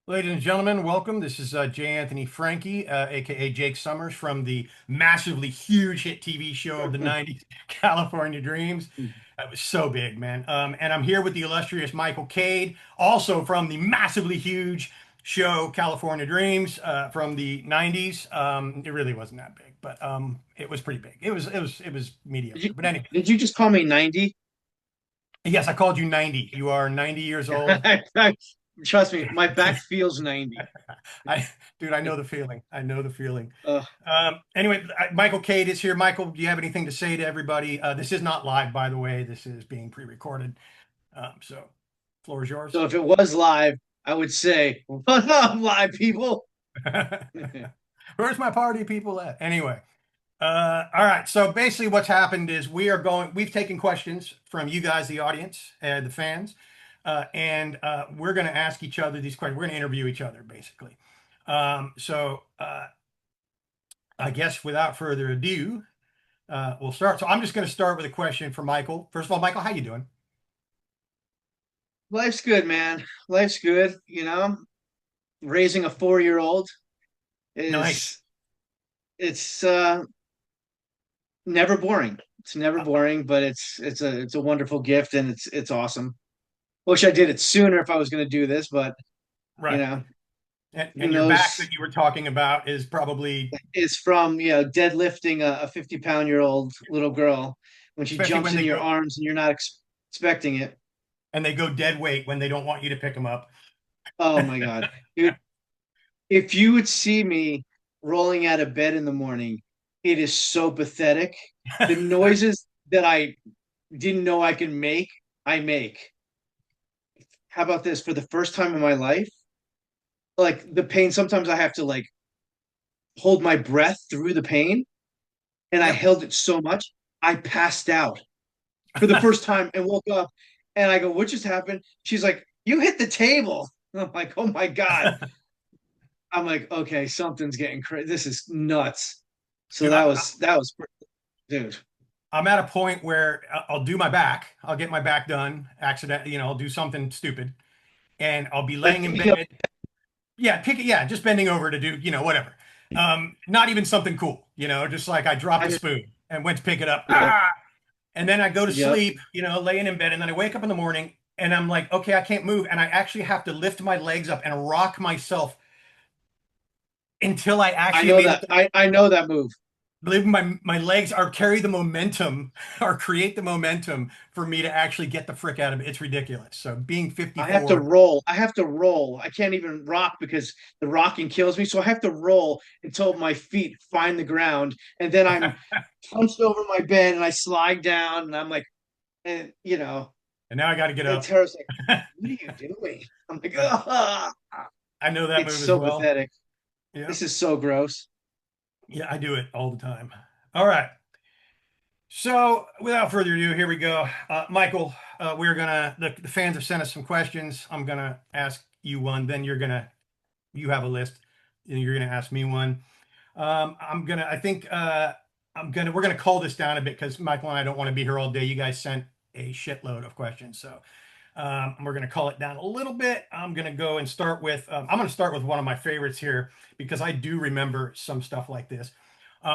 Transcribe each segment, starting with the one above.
Ladies and gentlemen, welcome. This is J. Anthony Franke, aka Jake Summers from the massively huge hit TV show of the 90s, California Dreams. That was so big, man. And I'm here with the illustrious Michael Cade, also from the massively huge show California Dreams from the 90s. It really wasn't that big, but it was pretty big. It was Did mediocre. you But anyway, did you just call me 90? yes, I called you 90. You are 90 years old. Trust me, my back feels 90. I, dude, I know the feeling. I know the feeling. Uh, Anyway, Michael Cade is here. Michael, do you have anything to say to everybody? This is not live, by the way. This is being pre-recorded. So, floor is yours. so if it was live, I would say, "What's up, live people?" Where's my party people at? Anyway, all right. So basically, what's happened is we've taken questions from you guys, the audience, the fans, and we're going to ask each other these questions. We're going to interview each other, basically. I guess without further ado, we'll start. So I'm just going to start with a question for Michael. First of all, Michael, how you doing? Life's good, man. Life's good. Raising a 4-year old Nice. is it's never boring. It's never Uh, boring, but it's a wonderful gift and it's awesome. Wish I did it sooner if I was going to do this, but you right. know, And who your back knows? that you were talking about is probably, Is from deadlifting a 50-pound-year-old little girl when she especially jumps when in they your go arms and you're not expecting it. and they go dead weight when they don't want you to pick them up. Oh my God, dude! If you would see me rolling out of bed in the morning, it is so pathetic. The noises that I didn't know I can make, I make. How about this? For the first time in my life, like the pain, sometimes I have to like hold my breath through the pain, and I Yep. held it so much I passed out for the first time and woke up. And I go, "What just happened?" She's like, "You hit the table." I'm like, "Oh my God." I'm like, "Okay, something's getting crazy. This is nuts." So Dude, that was, dude. I'm at a point where I'll do my back. I'll get my back done. Accident, I'll do something stupid, and I'll be Like laying in picking up. bed. Yeah, just bending over to do, whatever. Not even something cool, just like I dropped I a just, spoon and went to pick it up. yep, And then I go to yep. sleep, laying in bed, and then I wake up in the morning and I'm like, okay, I can't move. And I actually have to lift my legs up and rock myself until I I actually am know able that. to I know that move. believe my legs are carry the momentum or create the momentum for me to actually get the frick out of it. It's ridiculous. So being I have to 54, roll. I have to roll. I can't even rock because the rocking kills me. So I have to roll until my feet find the ground, and then I'm hunched over my bed and I slide down, and I'm like, and and now I got to get and up. Tara's like, "What are you doing?" I'm like, Right. "Ah." I know that It's move as so well. pathetic. Yeah. This is so gross. Yeah, I do it all the time. All right. So, without further ado, here we go. Michael, we're gonna the fans have sent us some questions. I'm gonna ask you one, then you have a list, and you're gonna ask me one. I think we're gonna call this down a bit because Michael and I don't want to be here all day. You guys sent a shitload of questions, so we're gonna call it down a little bit. I'm gonna start with one of my favorites here because I do remember some stuff like this.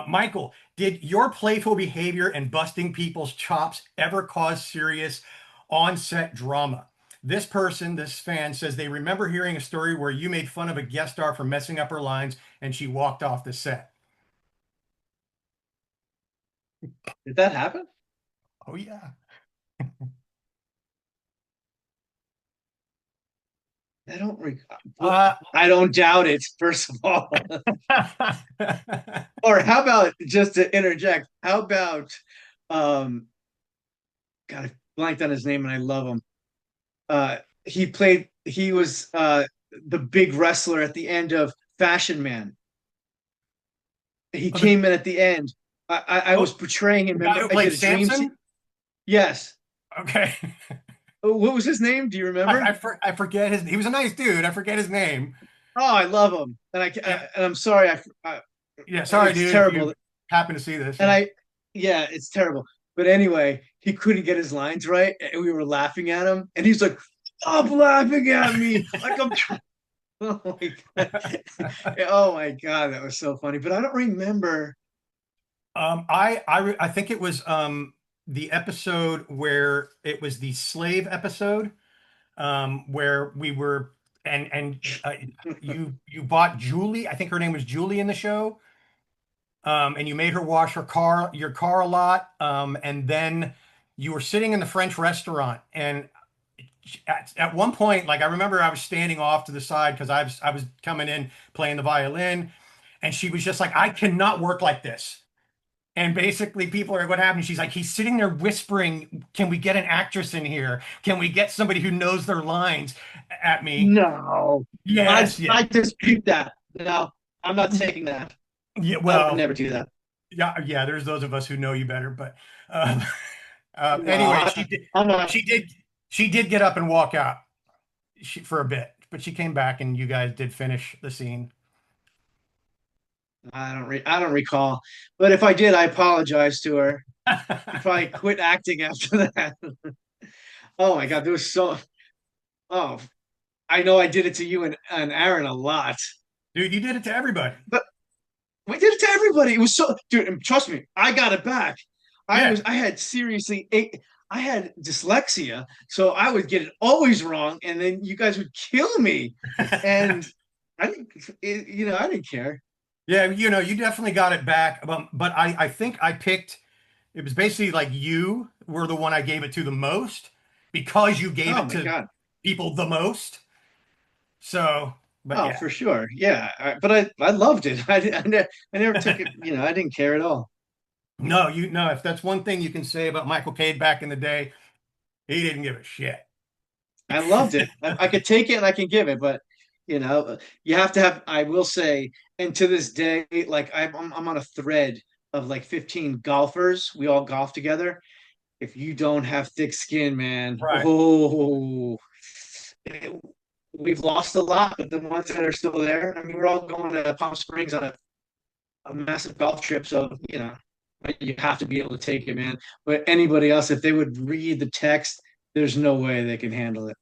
Michael, did your playful behavior and busting people's chops ever cause serious on-set drama? This fan, says they remember hearing a story where you made fun of a guest star for messing up her lines and she walked off the set. Did that happen? Oh, yeah. I don't. Uh, I don't doubt it. First of all, or how about just to interject? How about um? God, I blanked on his name and I love him. He played. He was the big wrestler at the end of Fashion Man. He oh, the, came in at the end. I was oh, portraying him. the guy Remember, who I played did a dream. Samson? Yes. Okay. What was his name? Do you remember? I forget he was a nice dude. I forget his name. Oh, I love him, and Yeah. I'm sorry. Yeah. Sorry, It's dude, if you terrible, happen to see this. and Yeah. yeah, it's terrible. But anyway, he couldn't get his lines right, and we were laughing at him, and he's like, "Stop laughing at me!" Like Oh my God. Oh my God, that was so funny. But I don't remember. I think it was the episode where it was the slave episode, where we were and you bought Julie. I think her name was Julie in the show, and you made her wash your car a lot, and then you were sitting in the French restaurant, and at one point, like I remember, I was standing off to the side because I was coming in playing the violin, and she was just like, I cannot work like this. And basically, people are, what happened? She's like, he's sitting there whispering, can we get an actress in here? Can we get somebody who knows their lines at me? No, Yes, yeah. I dispute that. No, I'm not taking that. Yeah, I would well, never do that. yeah, yeah, there's those of us who know you better. But No, anyway, I'm not. she did, she did get up and walk out for a bit, but she came back and you guys did finish the scene. I don't recall. But if I did, I apologize to her. She probably quit acting after that. Oh my God, there was so. Oh, I know I did it to you and Aaron a lot, Dude, you did it to everybody. but we did it to everybody. It was so, dude. And trust me, I got it back. Yeah. I had seriously I had dyslexia, so I would get it always wrong, and then you guys would kill me, and I didn't, I didn't care. Yeah, you definitely got it back. But I think I picked, it was basically like you were the one I gave it to the most because you gave Oh it my to God. people the most. So, but Oh, yeah. for sure. Yeah. But I loved it. I never took it, I didn't care at all. No, if that's one thing you can say about Michael Cade back in the day, he didn't give a shit. I loved it. I could take it and I can give it, but you have to have, I will say, and to this day, like I'm on a thread of like 15 golfers. We all golf together. If you don't have thick skin, man, Right. oh, we've lost a lot, but the ones that are still there, I mean, we're all going to Palm Springs on a massive golf trip, so you have to be able to take it, man. But anybody else, if they would read the text, there's no way they can handle it.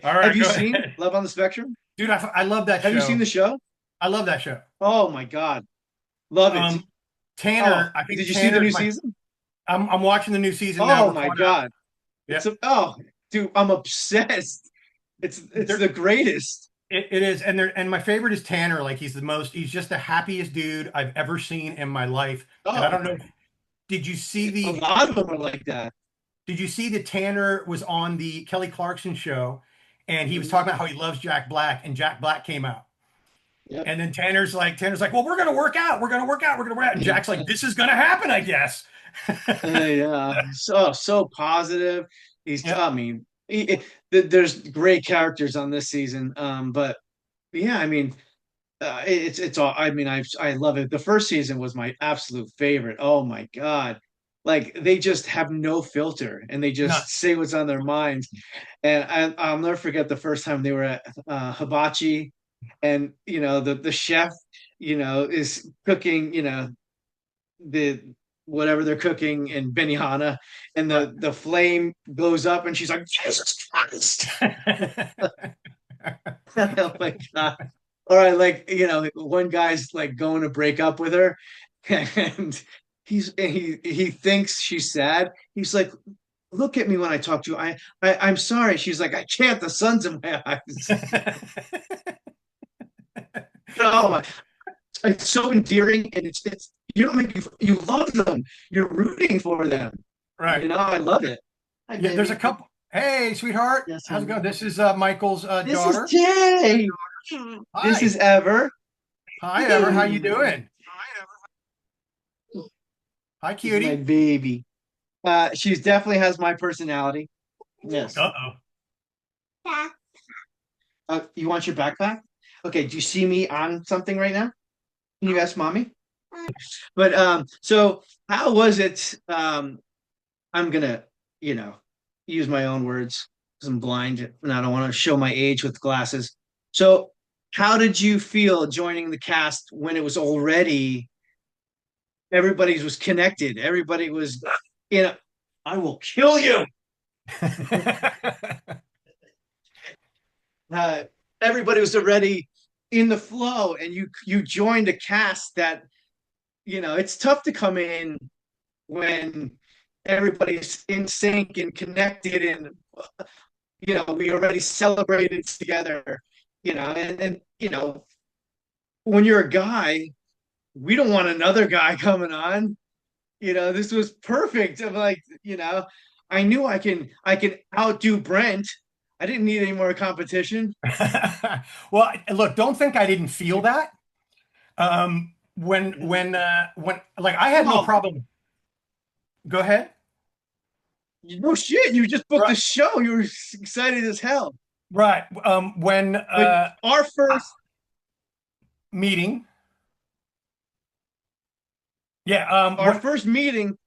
All Have right, you go seen ahead. Love on the Spectrum? Dude, I love that Have you seen show. the show? I love that show. Oh my God, love it. Um, Oh, I think did you see the Tanner's new my, season? I'm watching the new season now. Oh We're my caught up. God, Yeah. oh, dude, I'm obsessed. It's There, the greatest. it is, and my favorite is Tanner. Like he's just the happiest dude I've ever seen in my life. And I Oh, don't know, did you see a the lot of them are like that. did you see that Tanner was on the Kelly Clarkson show and he was Mhm. talking about how he loves Jack Black and Jack Black came out. Yep. And then Tanner's like, well, we're gonna work out. We're gonna work out. We're gonna work out. And Jack's like, this is gonna happen, I guess. Yeah, so positive. Yep. I mean, there's great characters on this season. But yeah, I mean, it's all. I mean, I love it. The first season was my absolute favorite. Oh my God, like they just have no filter and they None. just say what's on their minds. And I'll never forget the first time they were at Hibachi, and the chef, is cooking, the whatever they're cooking in Benihana, and Right. the flame goes up, and she's like, Jesus Christ! Oh my God! All right, like one guy's like going to break up with her, and he thinks she's sad. He's like, look at me when I talk to you. I'm sorry. She's like, I can't. The sun's in my eyes. Oh my! It's so endearing, and it's you don't make you love them. You're rooting for them. Right. I love it. Hi, Yeah, there's a baby. couple. Hey, sweetheart. Yes, How's it honey. going? This is Michael's This is daughter. Jay. This is Hi. Ever. Hi, Ever. How you Hey. doing? Hi, This is my cutie. baby. She's definitely has my personality. Yes. Uh-oh. You want your backpack? Okay. Do you see me on something right now? Can you ask mommy? But so how was it? I'm gonna, you know, use my own words because I'm blind and I don't want to show my age with glasses. So, how did you feel joining the cast when it was already everybody was connected? Everybody was, you know, I will kill you. Uh, everybody was already in the flow, and you joined a cast that it's tough to come in when everybody's in sync and connected, and we already celebrated together. And when you're a guy, we don't want another guy coming on. This was perfect. I'm like, I knew I can outdo Brent. I didn't need any more competition. Well, look, don't think I didn't feel that. When like I had no Well, problem. Go ahead. no shit. You just booked Right, the show. You were excited as hell. right. When But our first meeting, yeah. our first meeting.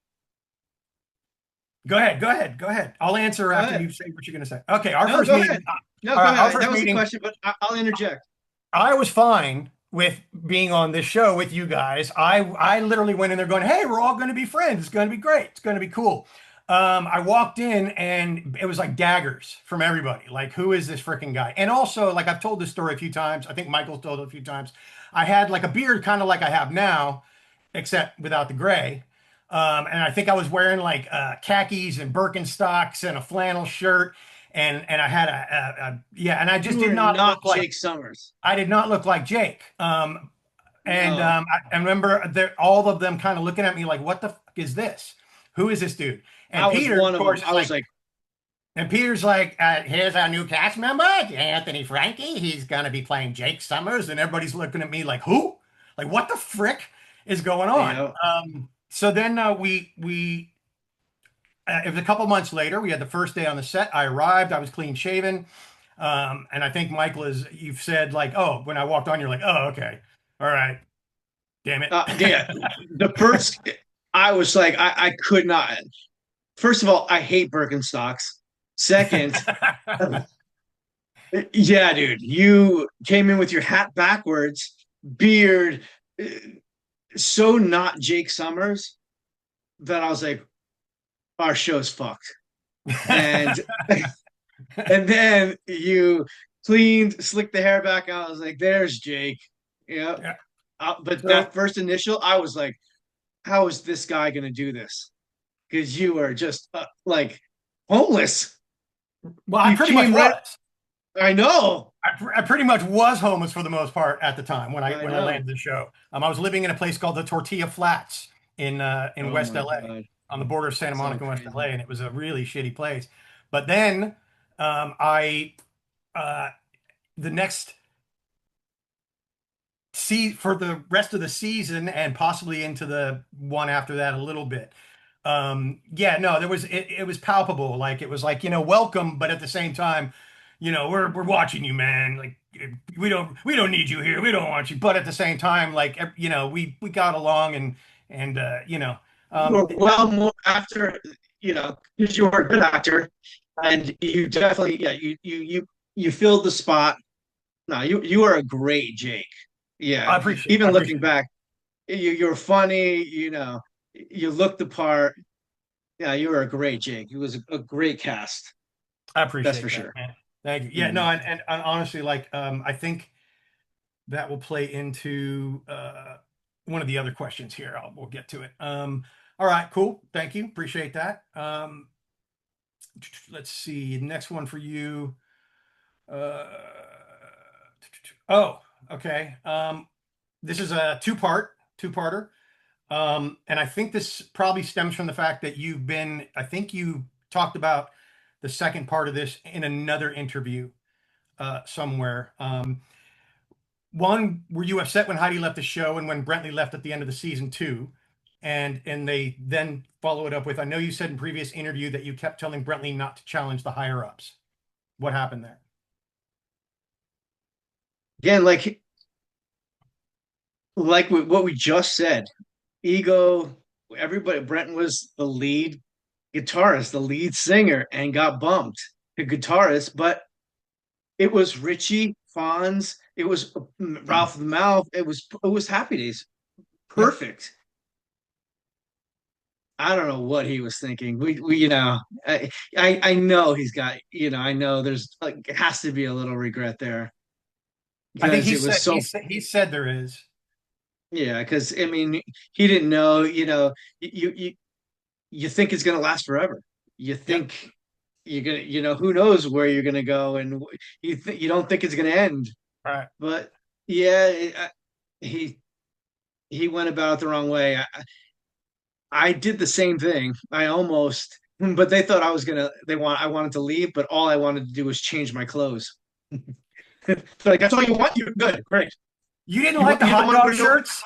Go ahead, go ahead, go ahead. I'll answer Go after ahead. you say what you're going to say. Okay, our No, first go ahead. meeting. No, All go right, our ahead. first That was the meeting. question, but I'll interject. I was fine with being on this show with you guys. I literally went in there going, "Hey, we're all going to be friends. It's going to be great. It's going to be cool." I walked in and it was like daggers from everybody. Like, who is this freaking guy? And also, like I've told this story a few times. I think Michael's told it a few times. I had like a beard, kind of like I have now, except without the gray. And I think I was wearing like khakis and Birkenstocks and a flannel shirt, and I had yeah, and I just You did were not not look like Jake Summers. I did not look like Jake. And No, I remember all of them kind of looking at me like, "What the fuck is this? Who is this dude?" I And was Peter, one of of them. course, is I was like, like, and Peter's like, "Here's our new cast member, Anthony Franke. He's gonna be playing Jake Summers," and everybody's looking at me like, "Who? Like, what the frick is going you on?" know, So then we it was a couple months later. We had the first day on the set. I arrived. I was clean shaven. And I think Michael is, you've said like, oh, when I walked on, you're like, oh, okay. All right. Damn it. yeah. The first, I was like, I could not. First of all, I hate Birkenstocks. Second, yeah, dude, you came in with your hat backwards, beard, so not Jake Summers that I was like, our show's fucked. And and then you cleaned, slicked the hair back. I was like, there's Jake. Yeah. Yeah. But So, that first initial, I was like, how is this guy going to do this? Because you are just like homeless. well, I You pretty much came right. was. I know. I pretty much was homeless for the most part at the time I when I know. landed the show. I was living in a place called the Tortilla Flats in Oh West my LA, God. on the border of Santa So Monica and West LA, crazy. and it was a really shitty place. But then I uh, the next see for the rest of the season and possibly into the one after that a little bit. Yeah, no, it was palpable. Like it was like, welcome, but at the same time, we're watching you, man. Like we don't need you here. We don't want you. But at the same time, like we got along and You um were well more after, because you were a good actor, and you definitely, yeah, you filled the spot. No, you are a great Jake. Yeah, I even looking appreciate it. back, you're funny. You look the part. Yeah, you were a great Jake. It was a great cast. I That's for appreciate that, sure. man. Thank you. Yeah, no, Mhm. and honestly, like I think that will play into one of the other questions here. We'll get to it. All right, cool. Thank you. Appreciate that. Let's see. Next one for you. Uh, oh, okay. This is a two-parter. And I think this probably stems from the fact that I think you talked about the second part of this in another interview somewhere. One, were you upset when Heidi left the show and when Brentley left at the end of the season two? And they then follow it up with, I know you said in previous interview that you kept telling Brentley not to challenge the higher ups. What happened there? Again, like what we just said, ego. Everybody, Brenton was the lead guitarist, the lead singer, and got bumped to guitarist. But it was Richie Fonz, it was Ralph the Mouth, it was Happy Days, Yep, perfect. I don't know what he was thinking. We I know he's got, I know there's like, it has to be a little regret there. I think because it was so, he said there is. yeah, because I mean, he didn't know, you you think it's going to last forever. You Yep. think you're gonna, who knows where you're going to go, and you don't think it's going to end. All right. But yeah, he he went about it the wrong way. I did the same thing. I almost, but they thought I was gonna. I wanted to leave, but all I wanted to do was change my clothes. Like that's all you want? You're good, great. You didn't like the You don't hot want to dog wear no. shirts?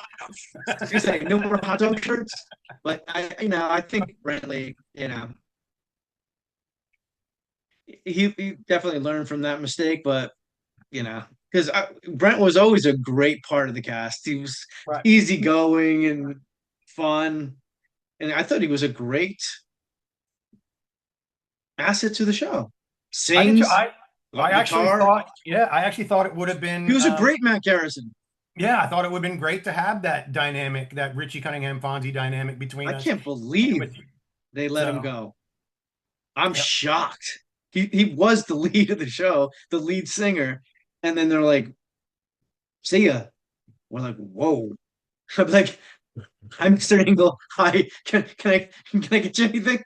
You say no more hot dog shirts. But I think Brantley, he definitely learned from that mistake. But because Brent was always a great part of the cast. He was Right. easygoing and fun, and I thought he was a great asset to the show. I did too. Sings I actually guitar. thought, yeah, I actually thought it would have He been, was a great Matt Garrison. yeah, I thought it would have been great to have that dynamic, that Richie Cunningham Fonzie dynamic between I us can't and believe with you. they let him So, go. I'm yep. shocked. He was the lead of the show, the lead singer, and then they're like, "See ya." We're like, "Whoa!" I'm like, "I'm Mr. Engel. Hi, can I get you anything?"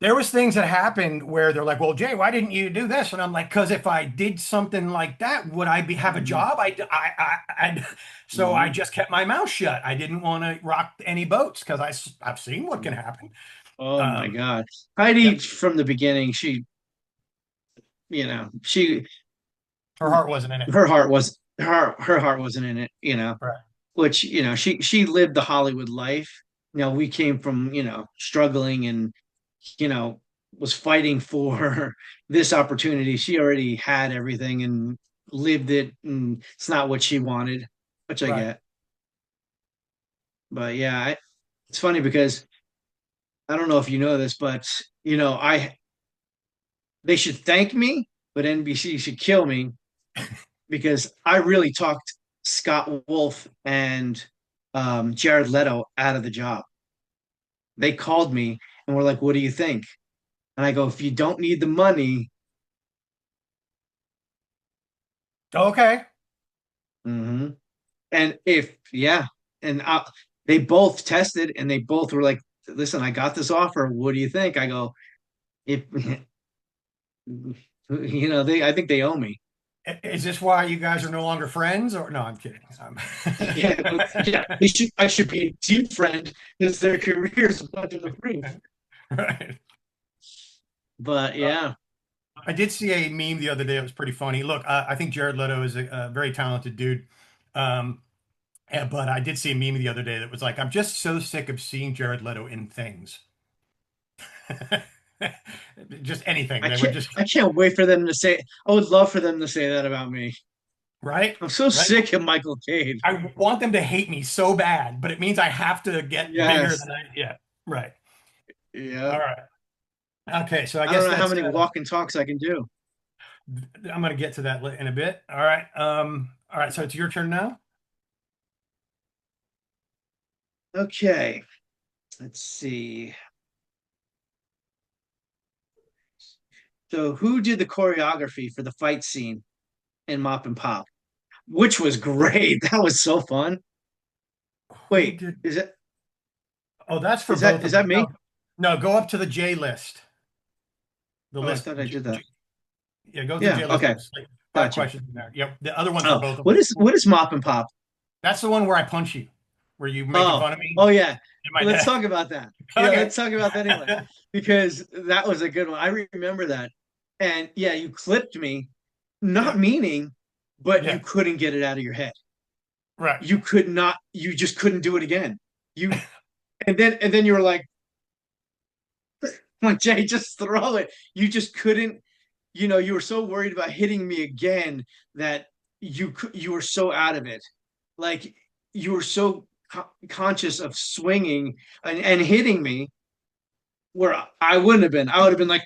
There was things that happened where they're like, "Well, Jay, why didn't you do this?" And I'm like, "Because if I did something like that, would I have a Mhm, job?" So I mhm. just kept my mouth shut. I didn't want to rock any boats because I've seen what can happen. Oh my Um, God. yep, Heidi from the beginning, she her heart wasn't in it. her heart wasn't in it, Right, which, she lived the Hollywood life. We came from, struggling and, you know, was fighting for this opportunity. She already had everything and lived it, and it's not what she wanted, which I right. get. But yeah, it's funny because I don't know if you know this, but I they should thank me, but NBC should kill me because I really talked Scott Wolf and Jared Leto out of the job. They called me and were like, "What do you think?" And I go, "If you don't need the money." Okay. Mhm. And if yeah, and they both tested and they both were like, "Listen, I got this offer. What do you think?" I go, "If they, I think they owe me." Is this why you guys are no longer friends? Or no, I'm kidding. Yeah, yeah. I should be a team friend because their careers under the roof. Right. But yeah, I did see a meme the other day. It was pretty funny. Look, I think Jared Leto is a very talented dude. Um, but I did see a meme the other day that was like, I'm just so sick of seeing Jared Leto in things. Just anything. I They were can't just I can't wait for them to say. I would love for them to say that about me. right, I'm so right. sick of Michael Cade. I want them to hate me so bad, but it means I have to get bigger Yes. than I. Yeah, right. All Yeah. right. Okay, so I I don't guess know how that's. many walk and talks I can do. I'm going to get to that in a bit. All right. All right. So it's your turn now. Okay. Let's see. So who did the choreography for the fight scene in Mop and Pop? Which was great. That was so fun. Who Wait, did? is it Oh, that's for is that both is of that them. me? No, no. Go up to the J list. The Oh, I list. thought I did that. Yeah, go to the Yeah, J list. okay. There's like five Gotcha. questions in there. Yep. The other one's for Oh, both of what them. is Mop and Pop? That's the one where I punch you, where you making Oh, fun of me oh yeah. and my Let's dad. talk about that. Yeah, Okay. let's talk about that anyway. Because that was a good one. I remember that. And yeah, you clipped me, not Yeah. meaning, but you Yeah. couldn't get it out of your head. Right. You could not, you just couldn't do it again. You and then you were like, "Come on, Jay, just throw it." You just couldn't, you were so worried about hitting me again that you were so out of it. Like you were so conscious of swinging and hitting me where I wouldn't have been. I would have been like,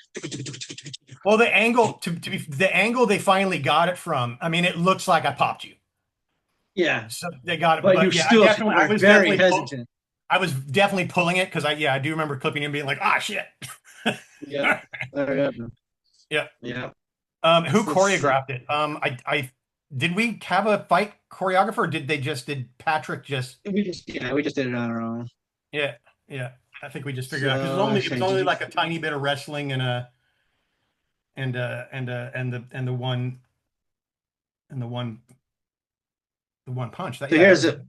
Well, the angle to be the angle they finally got it from. I mean, it looks like I popped you. yeah, So they got it. but you But yeah, still I were was very definitely hesitant. I was definitely pulling it because I do remember clipping him being like, ah shit. Yeah. Yeah. Yeah. Yeah. Who Let's see. choreographed it? I Did we have a fight choreographer? Or did Patrick just, We just did it on our own. yeah, yeah. I think we just figured out because So it was actually, did only you? like a tiny bit of wrestling and the one punch. That So yeah, that was it.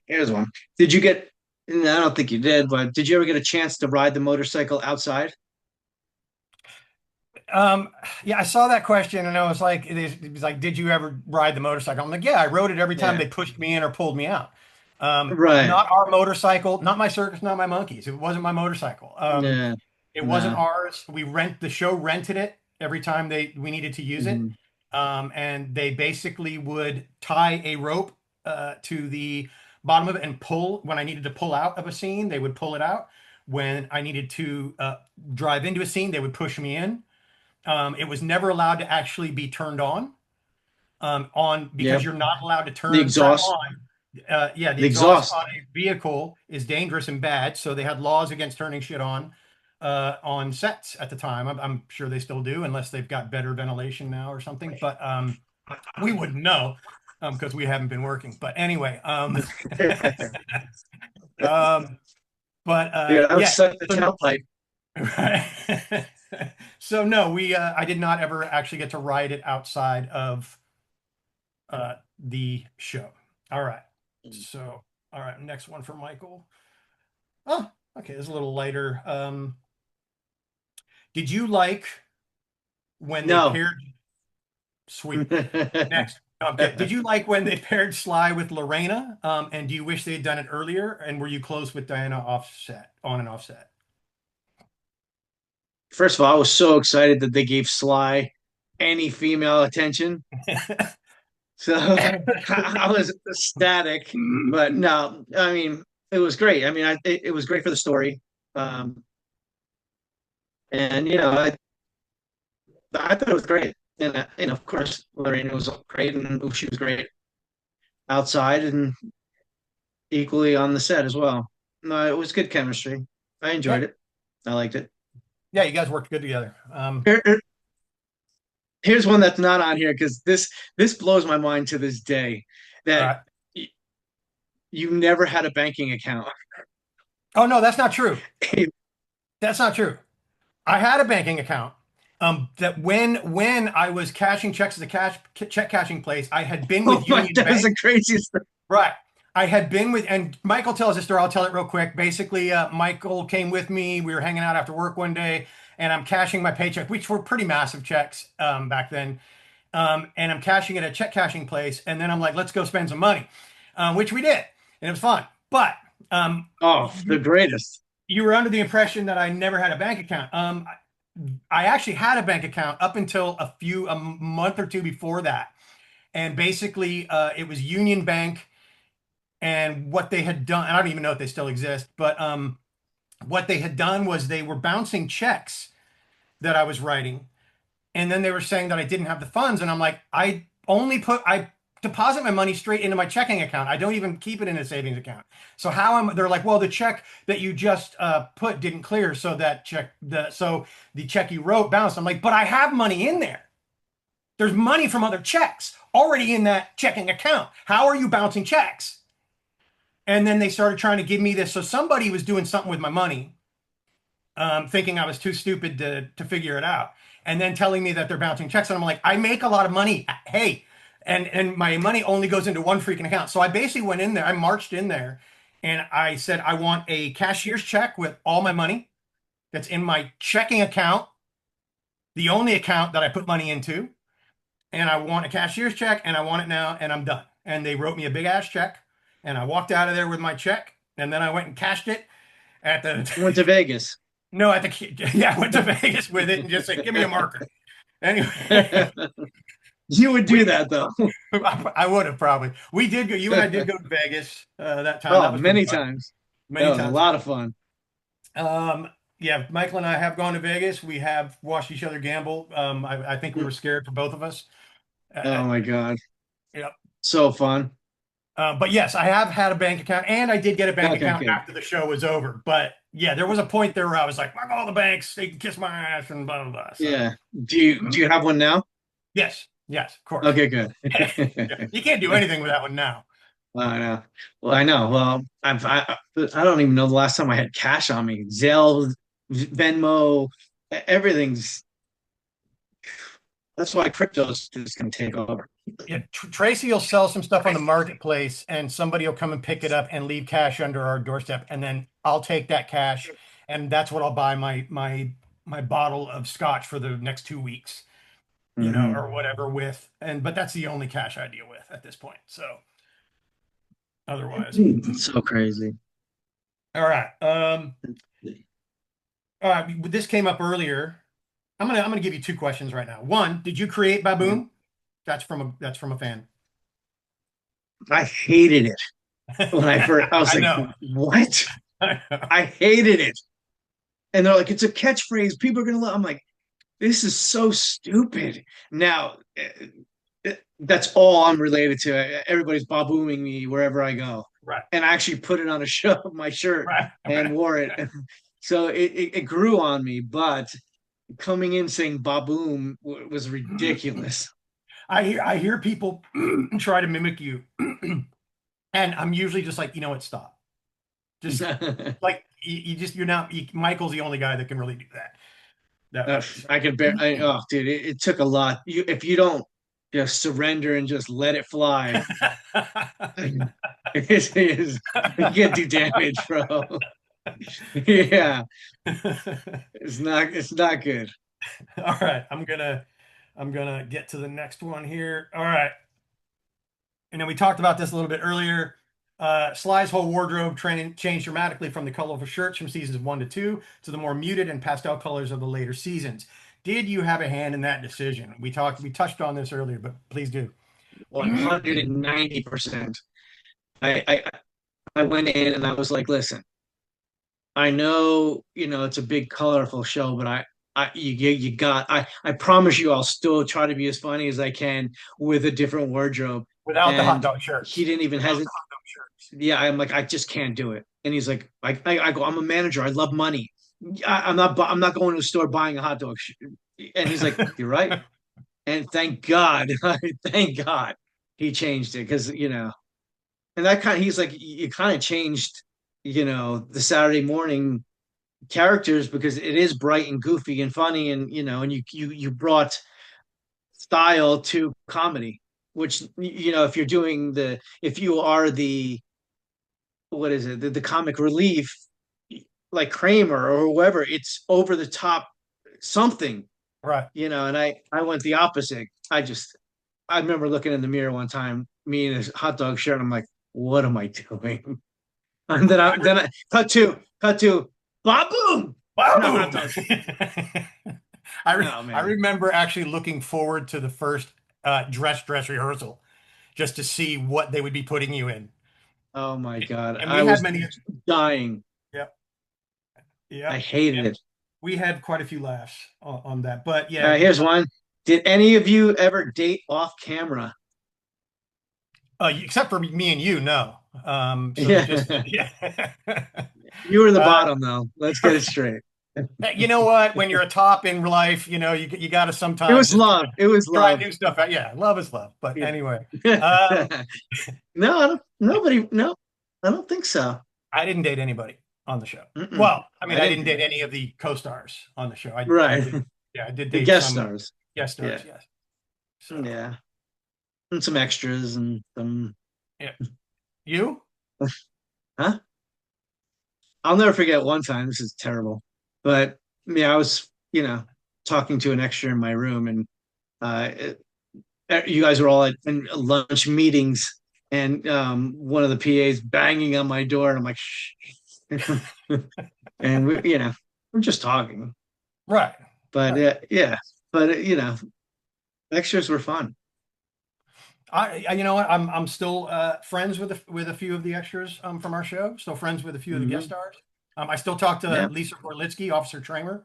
here's one. Did you get? I don't think you did, but did you ever get a chance to ride the motorcycle outside? Um, yeah, I saw that question and I was like, it was like, did you ever ride the motorcycle? I'm like, yeah, I rode it every time Yeah. they pushed me in or pulled me out. Right. Not our motorcycle, not my circus, not my monkeys. It wasn't my motorcycle. Yeah. It wasn't No. ours. The show rented it every time we needed to use it. Mhm. And they basically would tie a rope to the bottom of it and pull when I needed to pull out of a scene, they would pull it out. When I needed to drive into a scene, they would push me in. It was never allowed to actually be turned on because Yep. you're not allowed to The turn exhaust. on. Yeah, the The exhaust exhaust. on a vehicle is dangerous and bad, so they had laws against turning shit on sets at the time. I'm sure they still do, unless they've got better ventilation now or something. But we wouldn't know because we haven't been working. But anyway, um, but Yeah, that would yeah. suck the tailpipe. Right. So no, we I did not ever actually get to ride it outside of the show. All right. So all right, next one for Michael. Oh, okay, this is a little lighter. Did you like when they No. paired Sweet? Next. No, I'm kidding. Did you like when they paired Sly with Lorena? And do you wish they had done it earlier? And were you close with Diana offset on and offset? First of all, I was so excited that they gave Sly any female attention. So I was ecstatic. But no, I mean, it was great. I mean, it was great for the story. Um, and I thought it was great. And of course, Lorena was great, and she was great outside and equally on the set as well. No, it was good chemistry. I enjoyed Yeah, it. I liked it. yeah, you guys worked good together. Here- Here's one that's not on here because this blows my mind to this day All that right. you never had a banking account. Oh no, that's not true. That's not true. I had a banking account. That when I was cashing checks at the check cashing place, I had been Oh with my, Union that was Bank. the craziest thing. Right. I had been with, and Michael tells this story. I'll tell it real quick. Basically, Michael came with me. We were hanging out after work one day, and I'm cashing my paycheck, which were pretty massive checks back then. And I'm cashing at a check cashing place, and then I'm like, let's go spend some money, which we did, and it was fun. But Oh, the greatest. you were under the impression that I never had a bank account. I actually had a bank account up until a month or two before that, and basically, it was Union Bank. And what they had done, I don't even know if they still exist, but what they had done was they were bouncing checks that I was writing, and then they were saying that I didn't have the funds, and I'm like, I deposit my money straight into my checking account. I don't even keep it in a savings account. So how am they're like, well, the check that you just put didn't clear, so the check you wrote bounced. I'm like, but I have money in there. There's money from other checks already in that checking account. How are you bouncing checks? And then they started trying to give me this. So somebody was doing something with my money, thinking I was too stupid to figure it out, and then telling me that they're bouncing checks. And I'm like, I make a lot of money. Hey, and my money only goes into one freaking account. So I basically went in there. I marched in there, and I said I want a cashier's check with all my money that's in my checking account, the only account that I put money into, and I want a cashier's check, and I want it now, and I'm done. And they wrote me a big ass check, and I walked out of there with my check, and then I went and cashed it at the Went to Vegas. no at the yeah I went to Vegas with it and just said give me a marker. Anyway, You would do we that though. I would have probably we did go. You and I did go to Vegas that time. Oh, That was pretty many fun. times. That Many was a times. lot of fun. Um, yeah, Michael and I have gone to Vegas. We have watched each other gamble. I think we were scared for both of us. Oh Uh, my God. yeah. So fun. But yes, I have had a bank account, and I did get a bank Okay, account good. after the show was over. But yeah, there was a point there where I was like, "Fuck all the banks, they can kiss my ass," and blah blah blah. So Yeah. Do you have one now? yes, Yes, of course. Okay, good. You can't do anything with that one now. I know. Well, I know. Well, I don't even know the last time I had cash on me. Zelle, Venmo, everything's. That's why crypto's just gonna take over. Yeah, Tracy will sell some stuff on the marketplace, and somebody will come and pick it up and leave cash under our doorstep, and then I'll take that cash, and that's what I'll buy my bottle of scotch for the next 2 weeks, Hmm. or whatever with. And but that's the only cash I deal with at this point. So otherwise, So crazy. all right. All right. This came up earlier. I'm gonna give you two questions right now. One, did you create Baboom? That's from a fan. I hated it when I first. I was I like, know. "What?" I know. I hated it, and they're like, "It's a catchphrase. People are gonna love." I'm like, "This is so stupid." Now, that's all I'm related to. Everybody's booming me wherever I go, Right. and I actually put it on a show, my shirt, Right. and Right. wore it. So it grew on me, but coming in saying "baboom" was ridiculous. I hear people try to mimic you, and I'm usually just like, what, stop. Just like you're not. Michael's the only guy that can really do that that way. So. I could bear. Oh, dude, it took a lot. If you don't just surrender and just let it fly, you can do damage, bro. Yeah, it's not good. All right, I'm gonna get to the next one here. All right, and then we talked about this a little bit earlier. Sly's whole wardrobe training changed dramatically from the colorful shirts from seasons 1 to 2 to the more muted and pastel colors of the later seasons. Did you have a hand in that decision? We touched on this earlier, but please do. 190%. I, I I went in and I was like, listen, I know, it's a big colorful show, but I promise you I'll still try to be as funny as I can with a different wardrobe. Without the hot And dog he shirts. didn't even Without the hesitate. hot dog shirts. Yeah, I'm like, I just can't do it. And he's like, I go, I'm a manager. I love money. I'm not going to the store buying a hot dog. And he's like, you're right. And thank God, thank God he changed it because, and that kind of, he's like, you kind of changed, the Saturday morning characters because it is bright and goofy and funny and, and you brought style to comedy, which, if you are the, what is it, the comic relief, like Kramer or whoever, it's over the top something, Right. and I went the opposite. I remember looking in the mirror one time, me in a hot dog shirt. I'm like, what am I doing? And then I cut to Bob Boom. No hot Boom! dogs. Oh I man. remember actually looking forward to the first dress rehearsal just to see what they would be putting you in. Oh my God. And I we had was many. dying. Yep. I Yep. hated Yep. it. We had quite a few laughs on that. But yeah, Here's one. Did any of you ever date off camera? except for me and you, no. So that just Yeah. yeah. You were the uh, bottom though. Let's get it straight. you know what? When you're a top in life, you got to It sometimes was just love. It was try love. new stuff out. Yeah, love is love. But Yeah. anyway, um, No, nobody, no, I don't think so. I didn't date anybody on the show. Mm-mm. Well, I mean, I I didn't didn't do date it. any of the co-stars on the show. I Right. did, yeah, I did The date guest some stars. guest stars, Yeah. yes. So, Yeah. And some extras and some, yeah. You? huh? I'll never forget one time. This is terrible. But yeah, I was, talking to an extra in my room and you guys were all at in lunch meetings and one of the PAs banging on my door and I'm like, shh. And we're just talking. Right. But Right. yeah, but extras were fun. You know what? I'm still friends with a few of the extras from our show. Still friends with a few of the guest Hmm. stars. I still talk to Yeah. Lisa Orlitsky, Officer Tramer.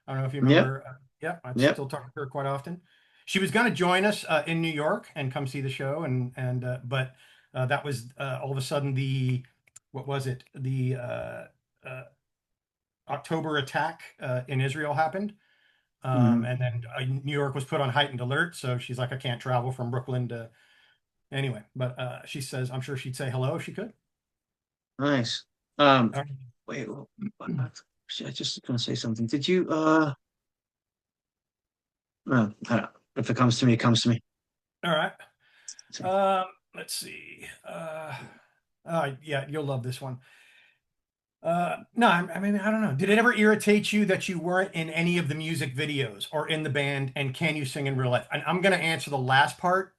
I don't know if you Yep. remember. Yeah, I Yep. still talk to her quite often. She was going to join us in New York and come see the show, but that was all of a sudden the what was it? The uh, October attack in Israel happened. Mhm. And then New York was put on heightened alert, so she's like, I can't travel from Brooklyn to anyway. But she says, I'm sure she'd say hello if she could. Nice. Um, All wait, I just gonna say something. Did you I don't know. If it comes to me, it comes to me. right. Let's see. Yeah, you'll love this one. No, I mean, I don't know. Did it ever irritate you that you weren't in any of the music videos or in the band? And can you sing in real life? And I'm going to answer the last part.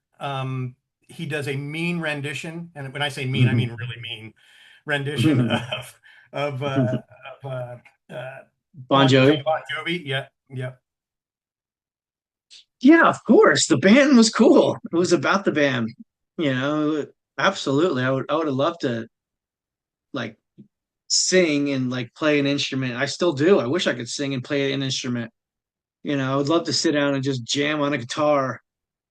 He does a mean rendition, and when I say mean, I mean really mean rendition of of uh, Bon John Jovi. Bon Jovi. Yeah, yeah, Yeah, of course. The band was cool. It was about the band. You know, absolutely. I would have loved to like sing and like play an instrument. I still do. I wish I could sing and play an instrument. You know, I would love to sit down and just jam on a guitar.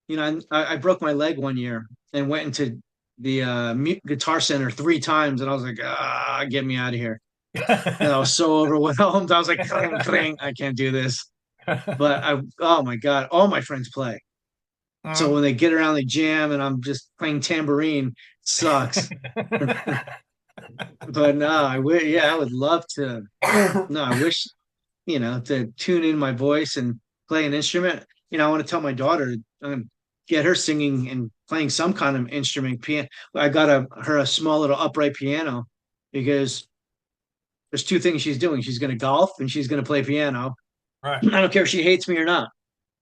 You know, I broke my ling one year and went into the guitar center 3 times, and I was like, get me out of here. And I was so overwhelmed. I was like, clang, clang, I can't do this. But oh my God, all my friends play. So Mhm. when they get around, they jam, and I'm just playing tambourine. It sucks. But no, yeah, I would love to. No, I wish, to tune in my voice and play an instrument. I want to tell my daughter, I'm gonna get her singing and playing some kind of instrument. Piano. I got her a small little upright piano because there's two things she's doing. She's going to golf and she's going to play piano. Right. I don't care if she hates me or not.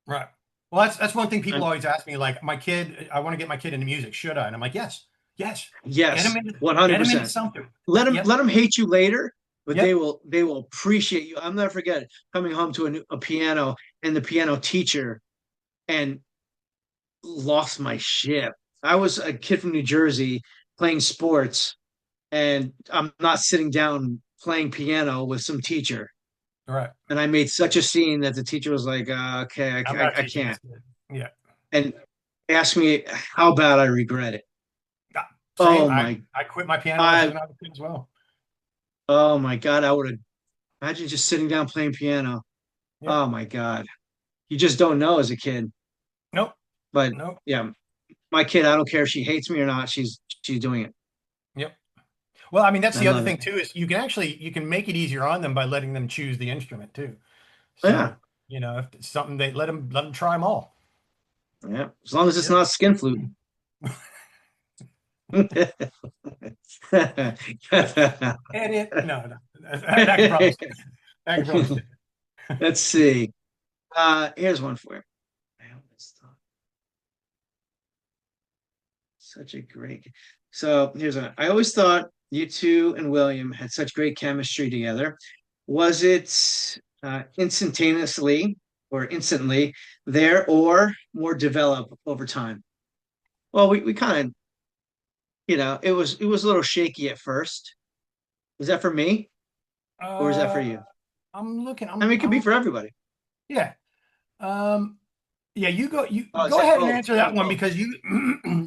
Right. Well, that's one thing people I'm, always ask me, like, my kid, I want to get my kid into music. Should I? And I'm like, yes, yes. yes, Get him into 100%. something. Let them Yep. let them hate you later, but they Yep. will appreciate you. I'll never forget coming home to a piano and the piano teacher and lost my shit. I was a kid from New Jersey playing sports, and I'm not sitting down playing piano with some teacher. Right. And I made such a scene that the teacher was like, "Okay, I'm not I teaching can't," this kid. Yeah. and asked me how bad I regret it. Same. Oh my, I quit my piano lessons I when I was a kid as well. oh my God, I would have imagine just sitting down playing piano. Yep. Oh my God, you just don't know as a kid. Nope. But Nope. yeah, my kid, I don't care if she hates me or not. She's doing it. Yep. Well, I mean, that's I the other love it. thing too, is you can make it easier on them by letting them choose the instrument too. Yeah, So, if it's something they let them try them all. yeah. As long as it's Yep. not skin flute. And it no, no. That could probably stick. That could probably stick. Let's see. Here's one for you. I always thought such a great. So here's one. I always thought you two and William had such great chemistry together. Was it instantaneously or instantly there, or more developed over time? Well, we kind of, it was a little shaky at first. Was that for me or is that for Uh, you? I'm looking. I mean, it could be I'm for everybody. yeah. Um, yeah. You Oh, is go that ahead and both? answer Oh, that one both. because you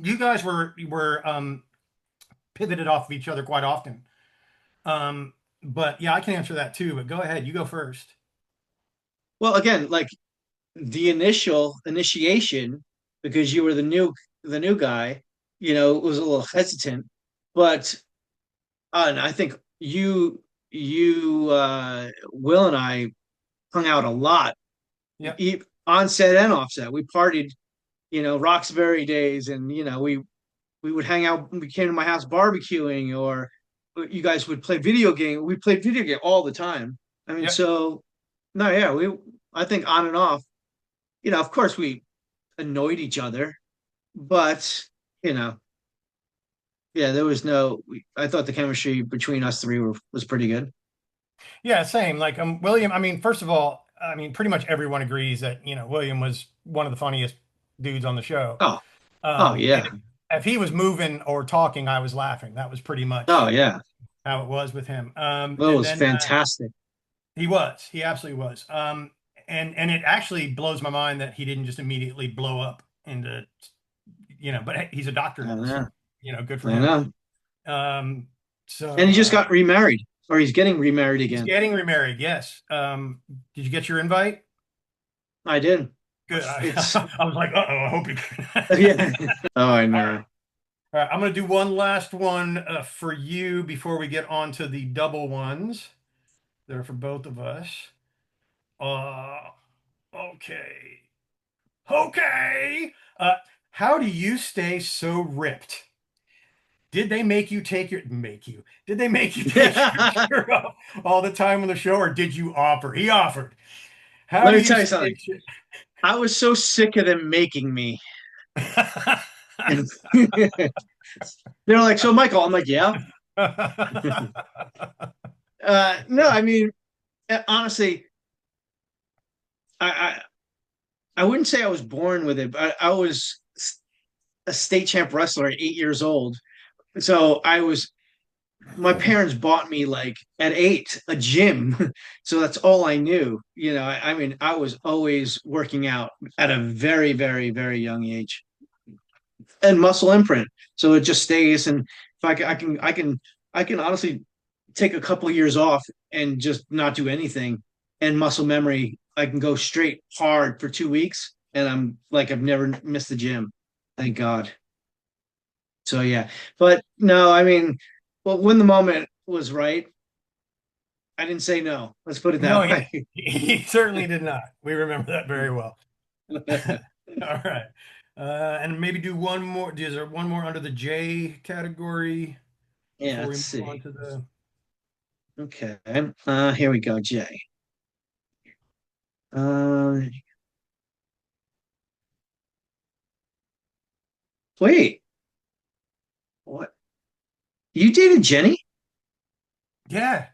you guys were pivoted off of each other quite often. Um, but yeah, I can answer that too. But go ahead. You go first. Well, again, like the initial initiation, because you were the new guy, was a little hesitant, but and I think Will and I hung out a lot, Yep. on set and off set. We partied, Roxbury days, and we would hang out. We came to my house barbecuing, or you guys would play video game. We played video game all the time. I mean, Yep. so no, yeah, I think on and off. Of course we annoyed each other, but you know, yeah, there was no. I thought the chemistry between us three was pretty good. Yeah, same. Like William, I mean, first of all, I mean, pretty much everyone agrees that, William was one of the funniest dudes on the show. Oh, oh And yeah, if he was moving or talking, I was laughing. That was pretty oh much yeah. how it was with him. That And was then fantastic. he absolutely was. And it actually blows my mind that he didn't just immediately blow up into, but hey, he's a doctor I now, know, so, good for I him. know. Um, And so he just got remarried, or he's getting remarried he's again. getting remarried. Yes. Did you get your invite? I did. Good. It's I was like, uh-oh, I hope you. yeah. Oh, I All right. know. All right. I'm going to do one last one for you before we get on to the double ones that are for both of us. Uh, okay. Okay. How do you stay so ripped? Did they make you take your make you? Did they make you take your Let shirt off all the time on the show, or did you offer? He offered. How do me you tell you stay? something. I was so sick of them making me. And they're like, so Michael, I'm like, yeah. No, I mean, honestly, I, I I wouldn't say I was born with it, but I was a state champ wrestler at 8 years old. So I was my parents bought me like at 8 a gym. So that's all I knew. I mean, I was always working out at a very, very, very young age and muscle imprint. So it just stays. And if I can honestly take a couple of years off and just not do anything. And muscle memory, I can go straight hard for 2 weeks, and I'm like I've never missed the gym. Thank God. So yeah, but no, I mean, well, when the moment was right, I didn't say no. Let's put it No, that way. he certainly did not. We remember that very well. All right. And maybe do one more. Is there one more under the J category Yeah, before we let's move on see. to the. Okay. Here we go, Jay. Uh, wait, what? You dated Jenny? Yeah.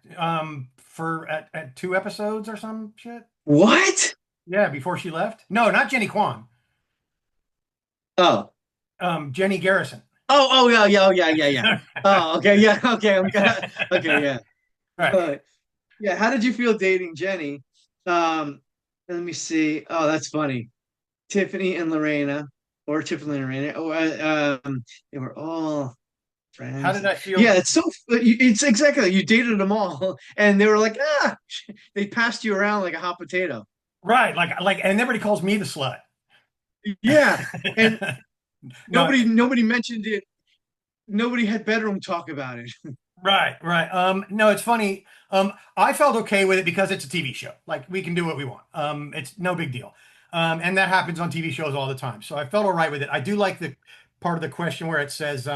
For at 2 episodes or some shit. What? Yeah, before she left. No, not Jenny Kwan. Oh, Jenny Garrison. oh, yeah, yeah, oh, yeah, yeah, yeah. All Oh, okay, yeah, okay. I'm gonna. Okay, yeah. right. Yeah. How did you feel dating Jenny? Let me see. Oh, that's funny. Tiffany and Lorena, or Tiffany and Lorena. They were all How friends. did I feel? Yeah, it's exactly you dated them all, and they were like, they passed you around like a hot potato. Right. And everybody calls me the slut. Yeah, and No, nobody mentioned it. Nobody had bedroom talk about it. right, right. No, it's funny. I felt okay with it because it's a TV show. Like we can do what we want. It's no big deal. And that happens on TV shows all the time. So I felt all right with it. I do like the part of the question where it says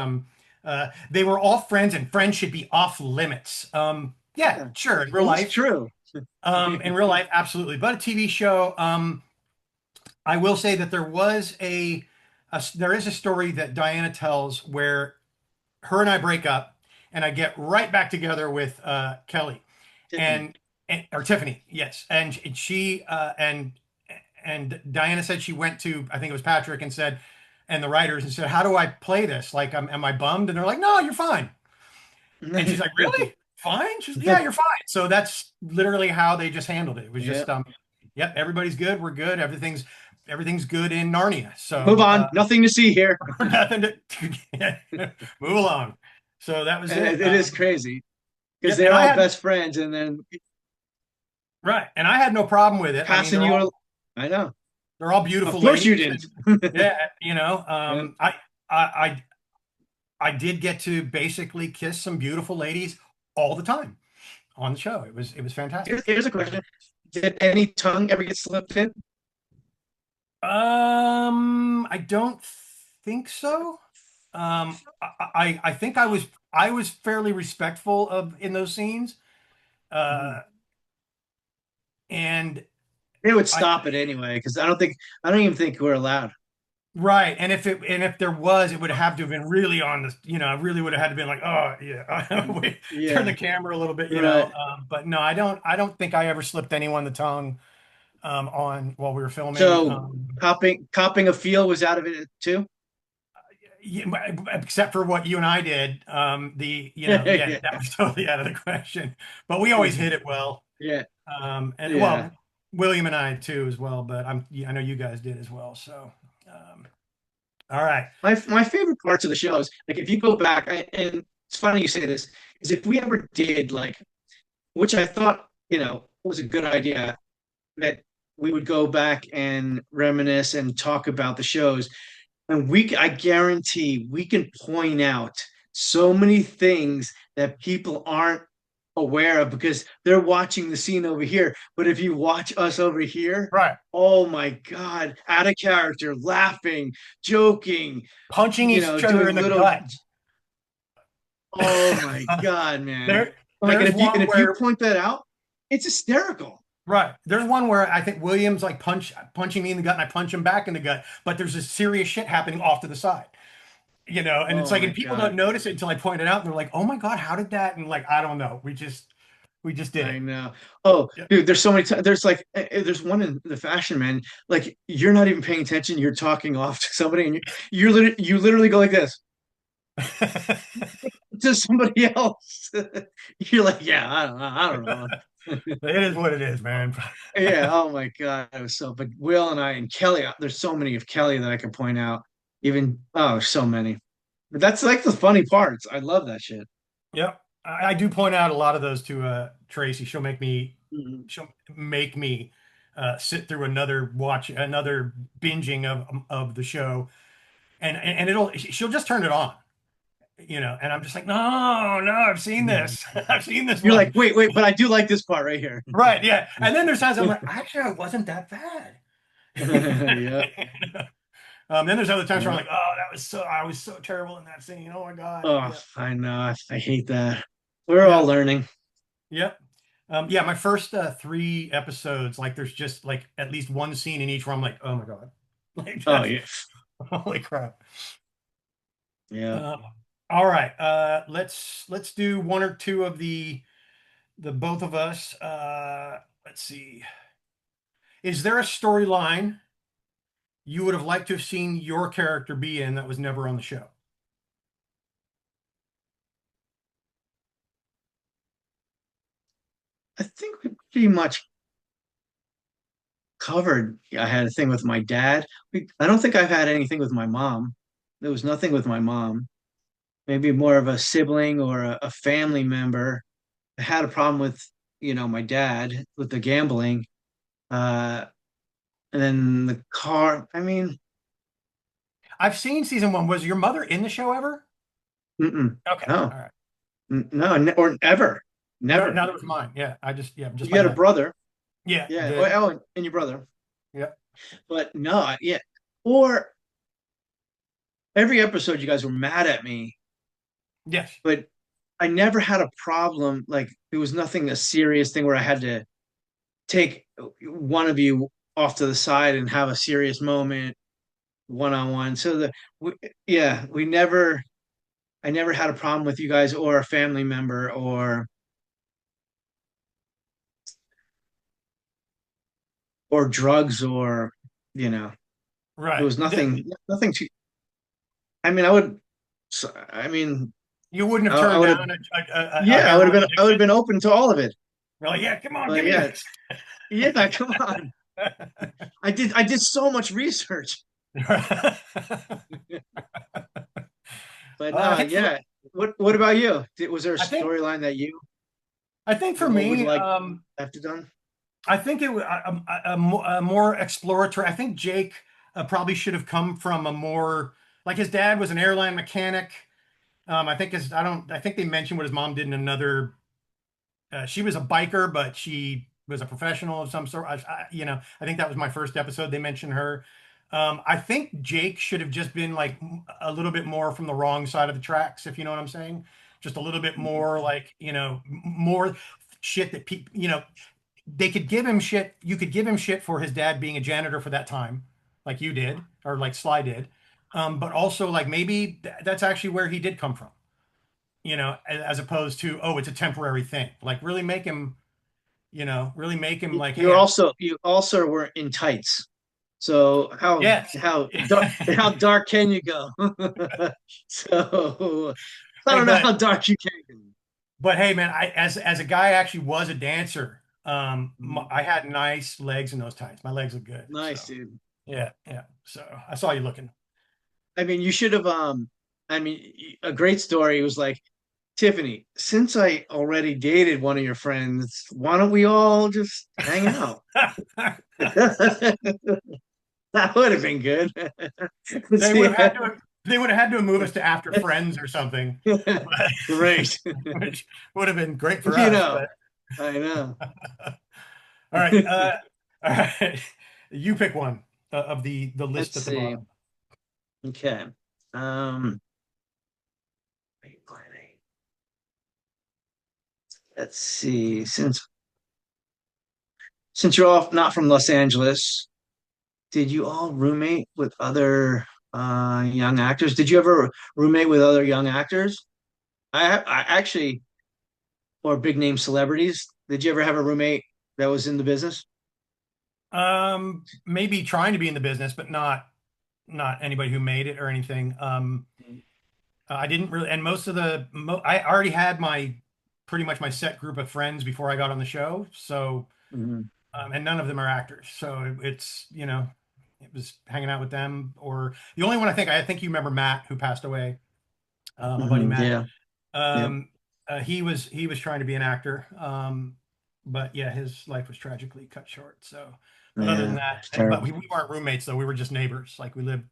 they were all friends and friends should be off limits. Yeah, Yeah, sure. well, it's true. In real life, absolutely. But a TV show, I will say that there is a story that Diana tells where her and I break up, and I get right back together with Kelly Tiffany. and or Tiffany, yes, and she and Diana said she went to I think it was Patrick and said and the writers and said, "How do I play this? Like, am I bummed?" And they're like, "No, you're fine." And she's like, "Really? Fine?" She's, "Yeah, you're fine." So that's literally how they just handled it. It was Yeah. just yep, everybody's good. We're good. Everything's good in Narnia. Move So on. Nothing to see here. nothing to move along. So that was And it. it is crazy because Yeah, they're and I all had best friends, and then right, and I had no problem with it. I mean, passing you. I know. they're all Of beautiful course you ladies, didn't. and yeah, Yeah. I I did get to basically kiss some beautiful ladies all the time on the show. It was fantastic. Here's a question: did any tongue ever get slipped in? I don't think so. I think I was fairly respectful of in those scenes, Mhm. uh, and They would I stop it anyway because I don't even think we're allowed. right, and if there was, it would have to have been really on the, I really would have had to been like, oh yeah, wait, turn Yeah, the camera a little bit, right. but no, I don't think I ever slipped anyone the tongue on while we were filming. So copping a feel was out of it too. Yeah, except for what you and I did, yeah, Yeah, that was totally out of the question. But we always hit it well, yeah, and yeah. well, William and I too as well. But I know you guys did as well. So, all right, My favorite parts of the show is like if you go back, and it's funny you say this, is if we ever did like, which I thought was a good idea, that we would go back and reminisce and talk about the shows. And I guarantee we can point out so many things that people aren't aware of because they're watching the scene over here. But if you watch us over here, Right. oh my God, out of character, laughing, joking, Punching each other doing in the little, gut. oh my God, man. there, Like, and there's and one if you where point that out, it's hysterical. right. There's one where I think Williams like punching me in the gut and I punch him back in the gut, but there's this serious shit happening off to the side. And it's Oh like my and people God. don't notice it until I point it out and they're like, "Oh my God, how did that?" And like, I don't know. We just did I it. know. Oh, Yeah. dude, there's so many times. There's like, there's one in the Fashion Man. Like, you're not even paying attention. You're talking off to somebody, and you literally go like this to somebody else. You're like, yeah, I don't know. It is what it is, man. Yeah. Oh my God. It was so. But Will and I and Kelly. There's so many of Kelly that I can point out. Even so many. But that's like the funny parts. I love that shit. Yep. I do point out a lot of those to Tracy. Mhm. She'll make me sit through another binging of the show, and she'll just turn it on, and I'm just like, no, no, I've seen Mhm. this, I've seen this You're like, one, wait, but I do like this part right here. right? Yeah, and then there's times I'm like, actually, it wasn't that bad. Yeah. Then there's other times where I'm Yeah. like, oh, I was so terrible in that scene. Oh my God. Oh, Yeah. I know. I hate that. We're all Yeah. learning. Yeah. Yeah, my first three episodes, like there's just like at least one scene in each where I'm like, oh my God. Like Oh, that's yeah. holy crap. Yeah. Uh, all right. Let's do one or two of the both of us. Let's see. Is there a storyline you would have liked to have seen your character be in that was never on the show? I think we pretty much covered. I had a thing with my dad. I don't think I've had anything with my mom. There was nothing with my mom. Maybe more of a sibling or a family member. I had a problem with, my dad with the gambling. Uh, and then the car. I mean, I've seen season one. Was your mother in the show ever? mm-mm, Okay. no, All right. no, or ever, No, never. no, that was mine. Yeah. Yeah, just You by had a name. brother. Yeah, I Yeah. did. And your brother. Yeah. But no, yeah. Or every episode you guys were mad at me, Yes. but I never had a problem. Like there was nothing a serious thing where I had to take one of you off to the side and have a serious moment one on one. Yeah, I never had a problem with you guys or a family member or drugs or you know there Right. was nothing to. I mean, I mean, You wouldn't have I turned would have. down a Yeah, heroin I would have addiction. been open to all of it. You're like, yeah, come on, give But me yeah, this. yeah, come on. I did so much research. But I no, think for yeah. What about you? Was there a I think storyline I think for would me, like have to done? I think it was a more exploratory. I think Jake probably should have come from a more like his dad was an airline mechanic. I think I think they mentioned what his mom did in another. She was a biker, but she was a professional of some sort. I think that was my first episode. They mentioned her. I think Jake should have just been like a little bit more from the wrong side of the tracks, if you know what I'm saying. Just a little bit more like, more shit that people, they could give him shit. You could give him shit for his dad being a janitor for that time, like you did, or like Sly did. But also like maybe that's actually where he did come from, as opposed to, oh, it's a temporary thing. Like really make him like, hey, You also were in tights. So yes. how dark can you go? So I Hey, don't know how dark you can but hey, man, as a guy actually was a dancer, go. I had nice legs in those tights. My legs look good. Nice, So dude. yeah, yeah. So I saw you looking. I mean, you should have. I mean, a great story was like Tiffany, since I already dated one of your friends, why don't we all just hang out? That would have been good. They would See, have had to they would have had to move us to After Friends or something, but, right. which would have been great for You us. know, But I know. all right, all right, you pick one of the list Let's at the see. bottom. Okay. Um, let's see. Since you're all not from Los Angeles, did you all roommate with other young actors? Did you ever roommate with other young actors? I actually, or big name celebrities. Did you ever have a roommate that was in the business? Maybe trying to be in the business, but not anybody who made it or anything. I didn't really, and most of I already had my pretty much my set group of friends before I got on the show. So, Mhm. and none of them are actors. So it's, it was hanging out with them, or the only one I think you remember Matt, who passed away, my buddy Mhm. Matt. Yeah. Yeah. Um, he was trying to be an actor. But yeah, his life was tragically cut short. So, but other than Yeah. that, It's but terrible. we weren't roommates though. We were just neighbors. Like we lived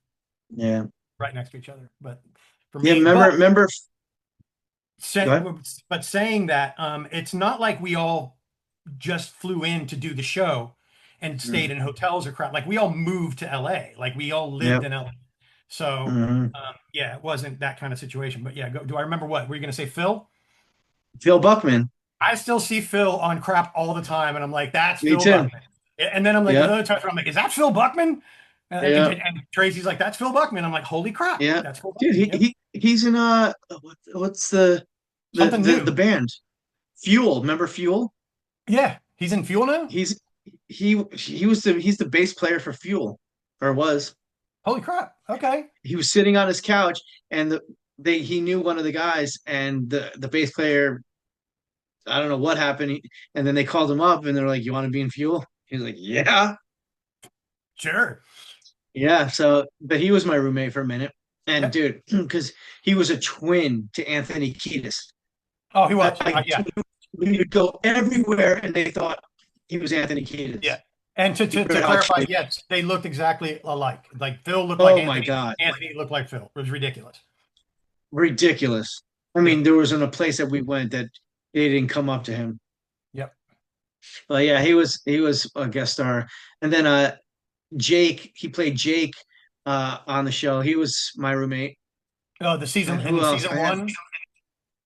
Yeah. right next to each other. But for Yeah. me, but Remember. Go say, ahead. but saying that, it's not like we all just flew in to do the show and stayed Mhm. in hotels or crap. Like we all moved to LA. Like we all lived Yep. in LA. So, Mhm. yeah, it wasn't that kind of situation. But yeah, do I remember what? Were you going to say Phil? Phil Buckman. I still see Phil on crap all the time, and I'm like, that's Me Phil too. Buckman. And then I'm like, Yep. another time I'm like, is that Phil Buckman? Yep. And Tracy's like, that's Phil Buckman. I'm like, holy crap, Yeah. that's Phil Dude, Buckman. Yep, he's in what's the something the new. the band? Fuel. Remember Fuel? Yeah, he's in Fuel now. He's he's the bass player for Fuel, or was. Holy crap. Okay, He was sitting on his couch, and he knew one of the guys, and the bass player, I don't know what happened, and then they called him up and they're like, "You want to be in Fuel?" He was like, "Yeah." sure. Yeah, so but he was my roommate for a minute. And Yep. dude, because he was a twin to Anthony Kiedis. Oh, he was. Like Yeah, we would go everywhere and they thought he was Anthony Kiedis. yeah. And You to heard how clarify, twin. yes, they looked exactly alike. Like Phil looked like Oh my Anthony. God. Anthony looked like Phil. It was ridiculous. Ridiculous. I Yep. mean, there was in a place that we went that they didn't come up to him. Yep. But yeah, he was a guest star. And then Jake, he played Jake on the show. He was my roommate. Oh, And in who the else? season I had one,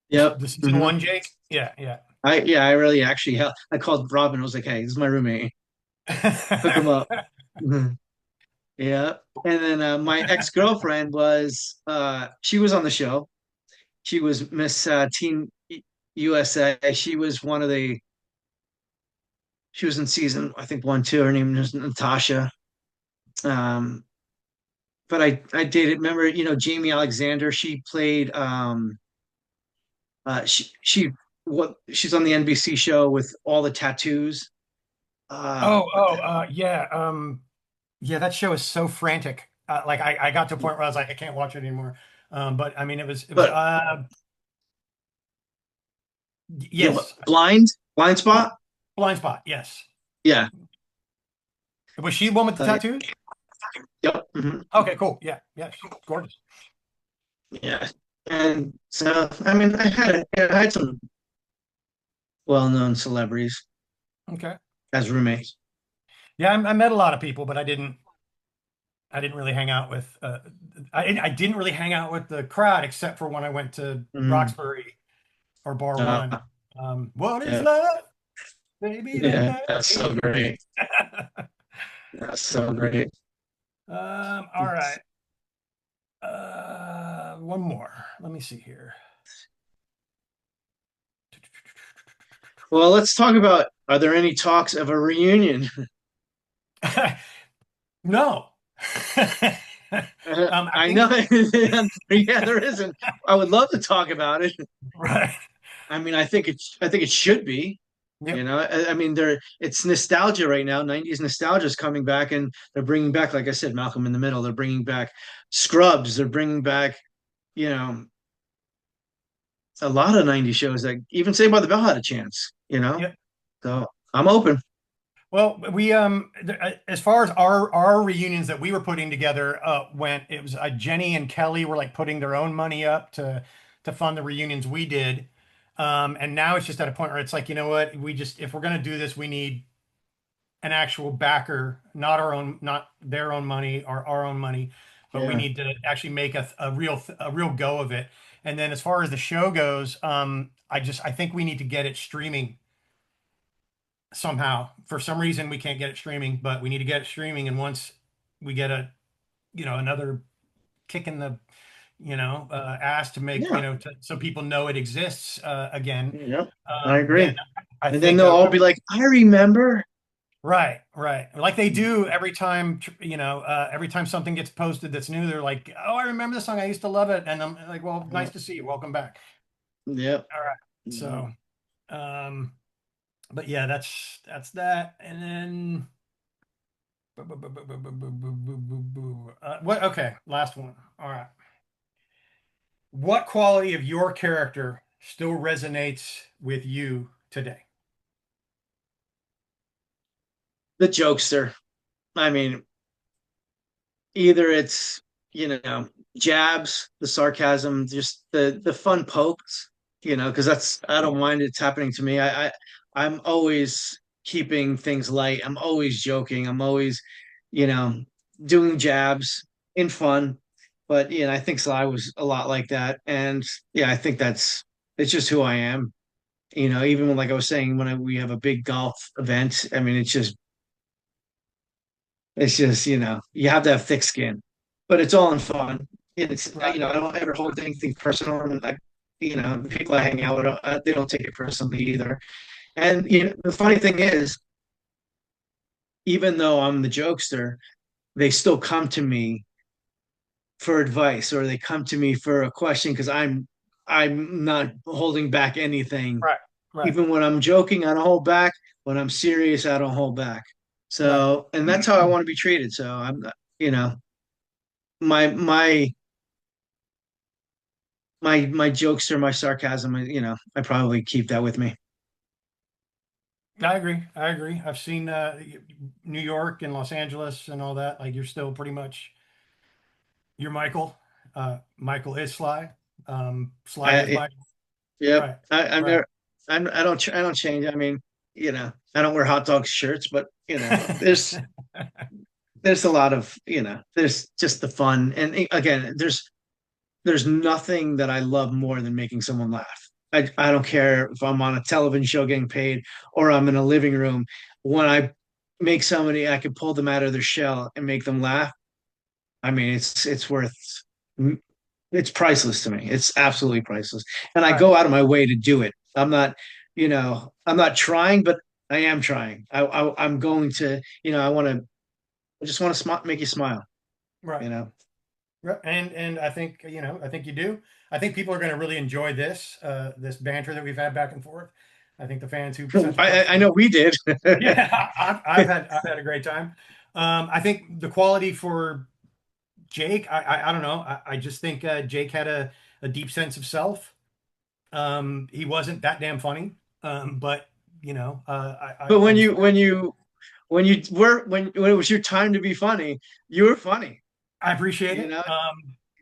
yep. the season Hmm. one Jake. Yeah, yeah. I really actually helped. I called Robin. I was like, "Hey, this is my roommate. Hook him up." Mhm. Yeah. And then my ex-girlfriend was she was on the show. She was Miss Teen USA. She was in season, I think, one, two. Her name was Natasha. Um, but I dated, remember, Jamie Alexander. She played she's on the NBC show with all the tattoos. What the hell? Yeah. Yeah, that show is so frantic. Like I got to a point where I was like, I can't watch it anymore. But I mean, it was But yes, blind Bl- spot. Blind Spot. Yes, Yeah. was she the one with the Uh, tattoos? yep. Mhm. Okay, cool. Yeah, yeah, she's gorgeous. Yeah. And so, I mean, I had some well-known celebrities Okay. as roommates. Yeah, I met a lot of people, but I didn't really hang out with I didn't really hang out with the crowd except for when I went to Mhm. Roxbury or Bar One. Uh, What is yeah. love, baby? Don't Yeah. ask That's so me. great. That's so great. All right. One more. Let me see here. Well, let's talk about, are there any talks of a reunion? No. I I think know. Yeah, there isn't. I would love to talk about it. right. I mean, I think it should be. Yep. I mean, it's nostalgia right now. 90s nostalgia is coming back, and they're bringing back, like I said, Malcolm in the Middle. They're bringing back Scrubs. They're bringing back, you know, a lot of 90s shows that even Saved by the Bell had a chance, you know? Yeah. So I'm open. Well, we as far as our reunions that we were putting together went, it was Jenny and Kelly were like putting their own money up to fund the reunions we did. And now it's just at a point where it's like, you know what, we just if we're gonna do this, we need an actual backer, not our own, not their own money or our own money, but we Yeah. need to actually make a real go of it. And then as far as the show goes, I think we need to get it streaming somehow. For some reason, we can't get it streaming, but we need to get it streaming. And once we get another kick in the, ass to make, Yeah. so people know it exists again, Yeah. I then agree. I And then think they'll all be like, I remember. right, right. Like they do every time, every time something gets posted that's new, they're like, "Oh, I remember the song. I used to love it." And I'm like, "Well, Yeah. nice to see you. Welcome back." Yeah. All right. Mhm. So, um, but yeah, that's that. And then what? Okay, last one. All right. What quality of your character still resonates with you today? The jokester. I mean, either it's, you know, jabs, the sarcasm, just the fun pokes, because that's I don't mind it's happening to me. I'm always keeping things light. I'm always joking. I'm always, you know, doing jabs in fun. But I think Sly was a lot like that. And yeah, I think it's just who I am. Even when, like I was saying, we have a big golf event, I mean, it's just, you have to have thick skin, but it's all in fun. It's, Right, I don't ever hold anything personal. And the people I hang out with, they don't take it personally either. And, the funny thing is, even though I'm the jokester, they still come to me for advice or they come to me for a question because I'm not holding back anything. right, right, Even when I'm joking, I don't hold back. When I'm serious, I don't hold back. right. So, and that's how I want to be treated. So I'm not, my my jokes or my sarcasm, I probably keep that with me. I agree. I agree. I've seen New York and Los Angeles and all that. Like you're still pretty much you're Michael. Michael is Sly. Sly is I Michael. Yep. Right. I'm Right. never I don't change. I mean, I don't wear hot dog shirts, but there's a lot of, there's just the fun. And again, there's nothing that I love more than making someone laugh. I don't care if I'm on a television show getting paid or I'm in a living room. When I make somebody, I can pull them out of their shell and make them laugh. I mean, it's priceless to me. It's absolutely priceless. And I Right. go out of my way to do it. I'm not trying, but I am trying. I'm going to, I just want to make you smile, Right. you know. Right. And I think you do. I think people are going to really enjoy this banter that we've had back and forth. I think the fans who sent the I questions. know we did. Yeah, I've had a great time. I think the quality for Jake, I don't know. I just think Jake had a deep sense of self. He wasn't that damn funny, but But I just when it was your time to be funny, you were funny, I appreciate you it. know,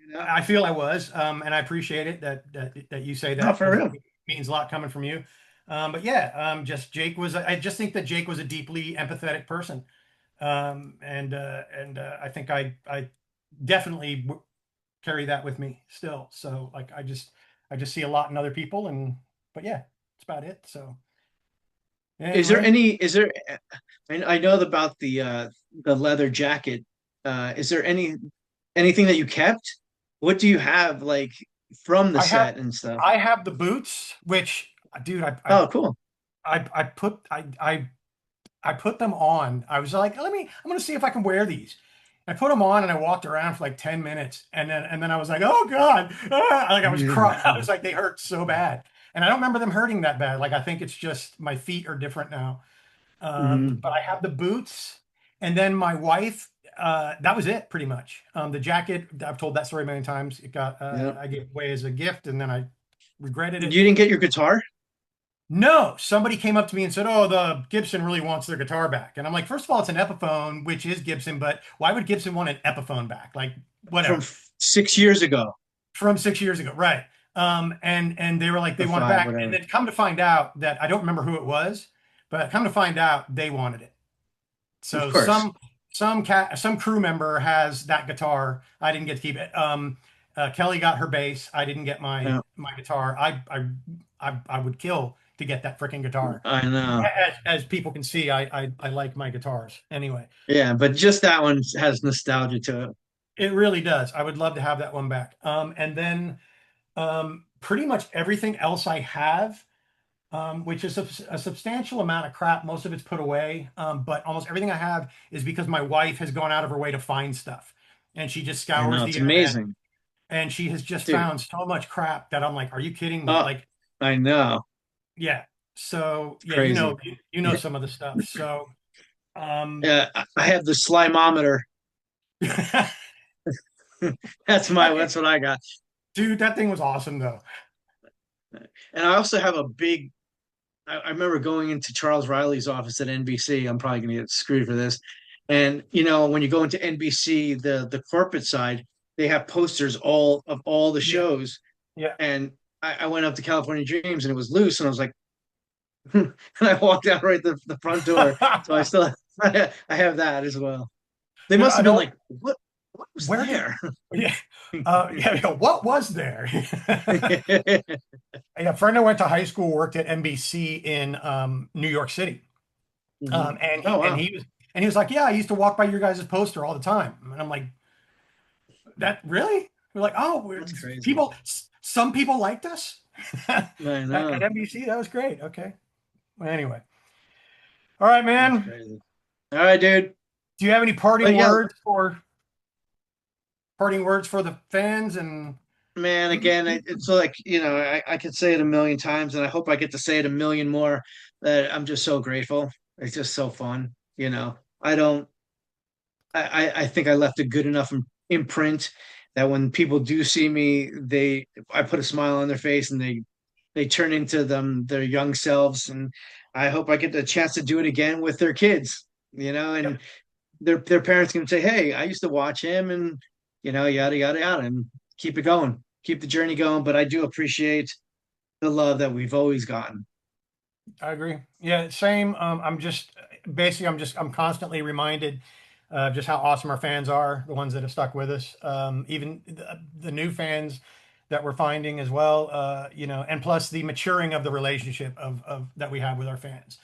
you know. I feel I was, and I appreciate it that you say Not that for because it real. means a lot coming from you. But yeah, just Jake was. I just think that Jake was a deeply empathetic person, and I think I definitely carry that with me still. So like I just see a lot in other people, and but yeah, that's about it. So anyway, Is there I know about the leather jacket. Is there anything that you kept? What do you have like from the I have set and stuff? I have the boots, which dude, Oh, cool. I put them on. I was like, I'm gonna see if I can wear these. I put them on and I walked around for like 10 minutes and then I was like, oh God. Like I was crying. I was like, they hurt so bad. And I don't remember them hurting that bad. Like I think it's just my feet are different now. Mhm. But I have the boots and then my wife, that was it pretty much. The jacket, I've told that story many times. It got Yeah. I gave away as a gift and then I regretted You it. didn't get your guitar No, somebody came up to me and said, "Oh, the Gibson really wants their guitar back." And I'm like, first of all, it's an Epiphone, which is Gibson, but why would Gibson want an Epiphone back? Like, from whatever. 6 years ago From 6 years ago, right? And they were like, they or want it five, back. And whatever. then come to find out that I don't remember who it was, but come to find out they wanted it. Of So course. some crew member has that guitar. I didn't get to keep it. Kelly got her bass. I didn't get Yeah, my guitar. I would kill to get that freaking guitar. I know. As people can see, I like my guitars anyway. Yeah, but just that one has nostalgia to it. It really does. I would love to have that one back. And then pretty much everything else I have, which is a substantial amount of crap. Most of it's put away, but almost everything I have is because my wife has gone out of her way to find stuff, and she just I scours know. the It's internet, amazing. and she has just Dude. found so much crap that I'm like, "Are you kidding me?" Oh, Like, I know. yeah. So It's yeah, crazy. you know some of the stuff. So um, Yeah, I have the Slimometer. That's what I got. dude, that thing was awesome though. And I also have a big I remember going into Charles Riley's office at NBC. I'm probably going to get screwed for this. And when you go into NBC, the corporate side, they have posters all of all the Yeah, shows. yeah. And I went up to California Dreams and it was loose, and I was like, and I walked out right the front door. So I still I have that as well. They Dude, must I have been don't. like, what was Where did? there? Yeah, yeah. What was there? A friend I went to high school worked at NBC in New York City, Hmm. and Oh he wow, he was like, "Yeah, I used to walk by your guys' poster all the time," and I'm like, "That really?" We're like, "Oh, that's crazy. people. Some people liked us I at know. NBC. That was great." Okay. Well, anyway, all right, That's man. crazy. All right, dude. Do you have any But yeah, parting words for the fans and? man, again, it's like, I could say it a million times, and I hope I get to say it a million more, that I'm just so grateful. It's just so fun. I don't, I think I left a good enough imprint that when people do see me, I put a smile on their face, and they turn into their young selves. And I hope I get the chance to do it again with their kids, Yep, and their parents can say, "Hey, I used to watch him," and yada yada yada, and keep it going, keep the journey going. But I do appreciate the love that we've always gotten. I agree. Yeah, same. I'm just basically I'm constantly reminded of just how awesome our fans are, the ones that have stuck with us. Even the new fans that we're finding as well. And plus the maturing of the relationship of that we have with our fans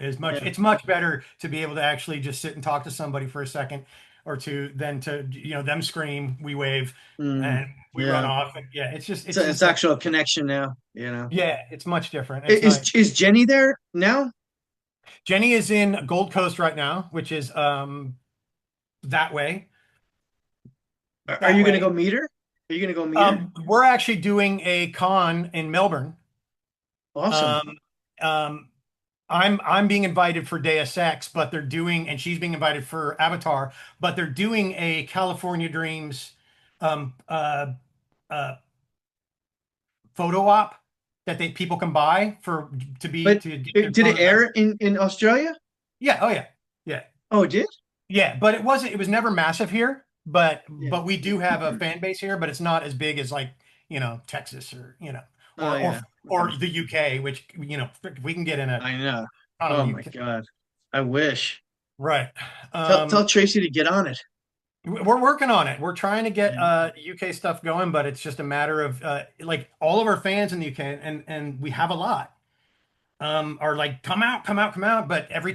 is much. Yeah. It's much better to be able to actually just sit and talk to somebody for a second or two than to them scream, we wave, and we run Yeah. off. And yeah, it's It's just a actual connection now. yeah, it's much different. It's Is nice. is Jenny there now? Jenny is in Gold Coast right now, which is that way. Are That you gonna way. go meet her? Are you gonna go meet her? We're actually doing a con in Melbourne. Awesome. Um, um, I'm being invited for Deus Ex, but they're doing, and she's being invited for Avatar, but they're doing a California Dreams um, uh, uh, photo op that people can buy But to get their did it photographs. air in Australia? Yeah. Oh yeah. Yeah. Oh, it did? Yeah, but it was never massive here, Yeah. but we do have a fan base here, but it's not as big as like, Texas or, Oh yeah. or Okay. the UK, which, we can get in a I know. ton of the Oh my UK. God. I wish. Right. Tell Tracy to get on it. We're working on it. We're trying to get Yeah. UK stuff going, but it's just a matter of like all of our fans in the UK, and we have a lot. Are like, come out, come out, come out. But Mhm. every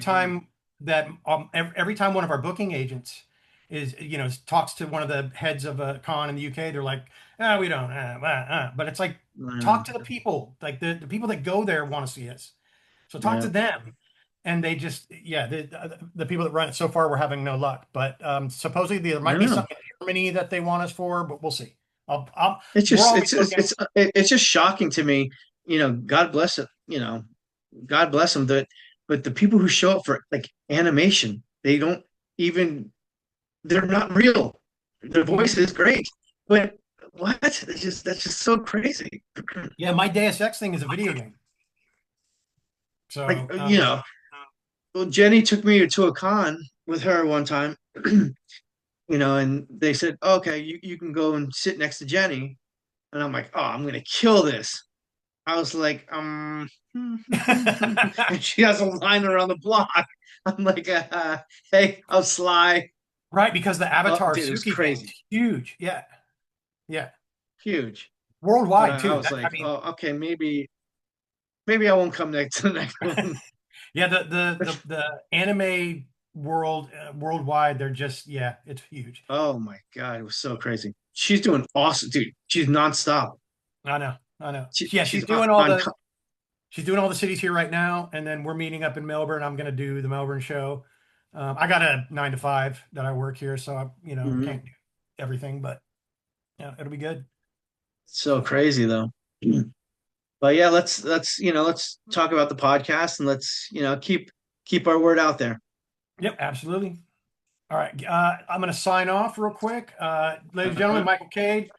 time one of our booking agents talks to one of the heads of a con in the UK, they're like, we don't, but it's like, I talk know. to the people, like the people that go there want to see us. So talk to Yeah. them. And they just, yeah, the people that run it so far, we're having no luck. But supposedly there I might be know. something in Germany that they want us for, but we'll see. It's We're just always it's it's looking. it's it's just shocking to me. God bless it. God bless them. But the people who show up for like animation, they don't even they're not real. Their voice is great, but what? That's just so crazy. Yeah, my Deus Ex thing is a video game. Like So well, Jenny took me to a con with her one time, and they said, okay, you can go and sit next to Jenny. And I'm like, oh, I'm gonna kill this. I was like, and she has a line around the block. I'm like, hey, I'm Sly. right, because the Oh, Avatar dude, it was Suki thing's crazy, huge. Yeah, yeah, huge. But worldwide I too. was I like, mean, oh, okay, maybe I won't come next to the next one. yeah, the anime world worldwide, they're just yeah, it's huge. Oh my God, it was so crazy. She's doing awesome, dude. She's nonstop. I know, I know. She, Yeah, she's on. she's doing all the cities here right now, and then we're meeting up in Melbourne. I'm going to do the Melbourne show. I got a 9 to 5 that I work here, so I Mhm. can't do everything, but yeah, it'll be good. So So, crazy though. But yeah, let's talk about the podcast and let's keep our word out there. yep, absolutely. All right, I'm going to sign off real quick. Ladies and gentlemen, Uh, Michael Cade,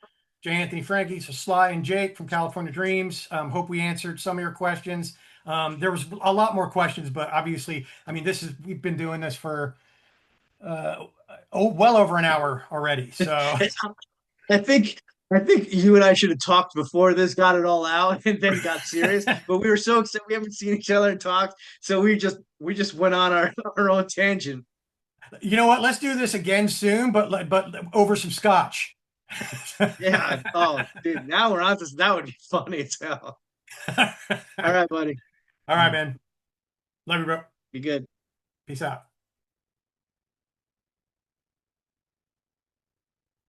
J. Anthony Franke, so Sly and Jake from California Dreams. Hope we answered some of your questions. There was a lot more questions, but obviously, I mean, we've been doing this for uh, well over an hour already. So I think I think you and I should have talked before this, got it all out, and then got serious. But we were so excited. We haven't seen each other and talked, so we just went on our own tangent. you know what? Let's do this again soon, but over some scotch. Yeah. Oh, dude. Now we're on this. That would be funny as hell. All All right, buddy. right, man. Love you, bro. Be good. Peace out.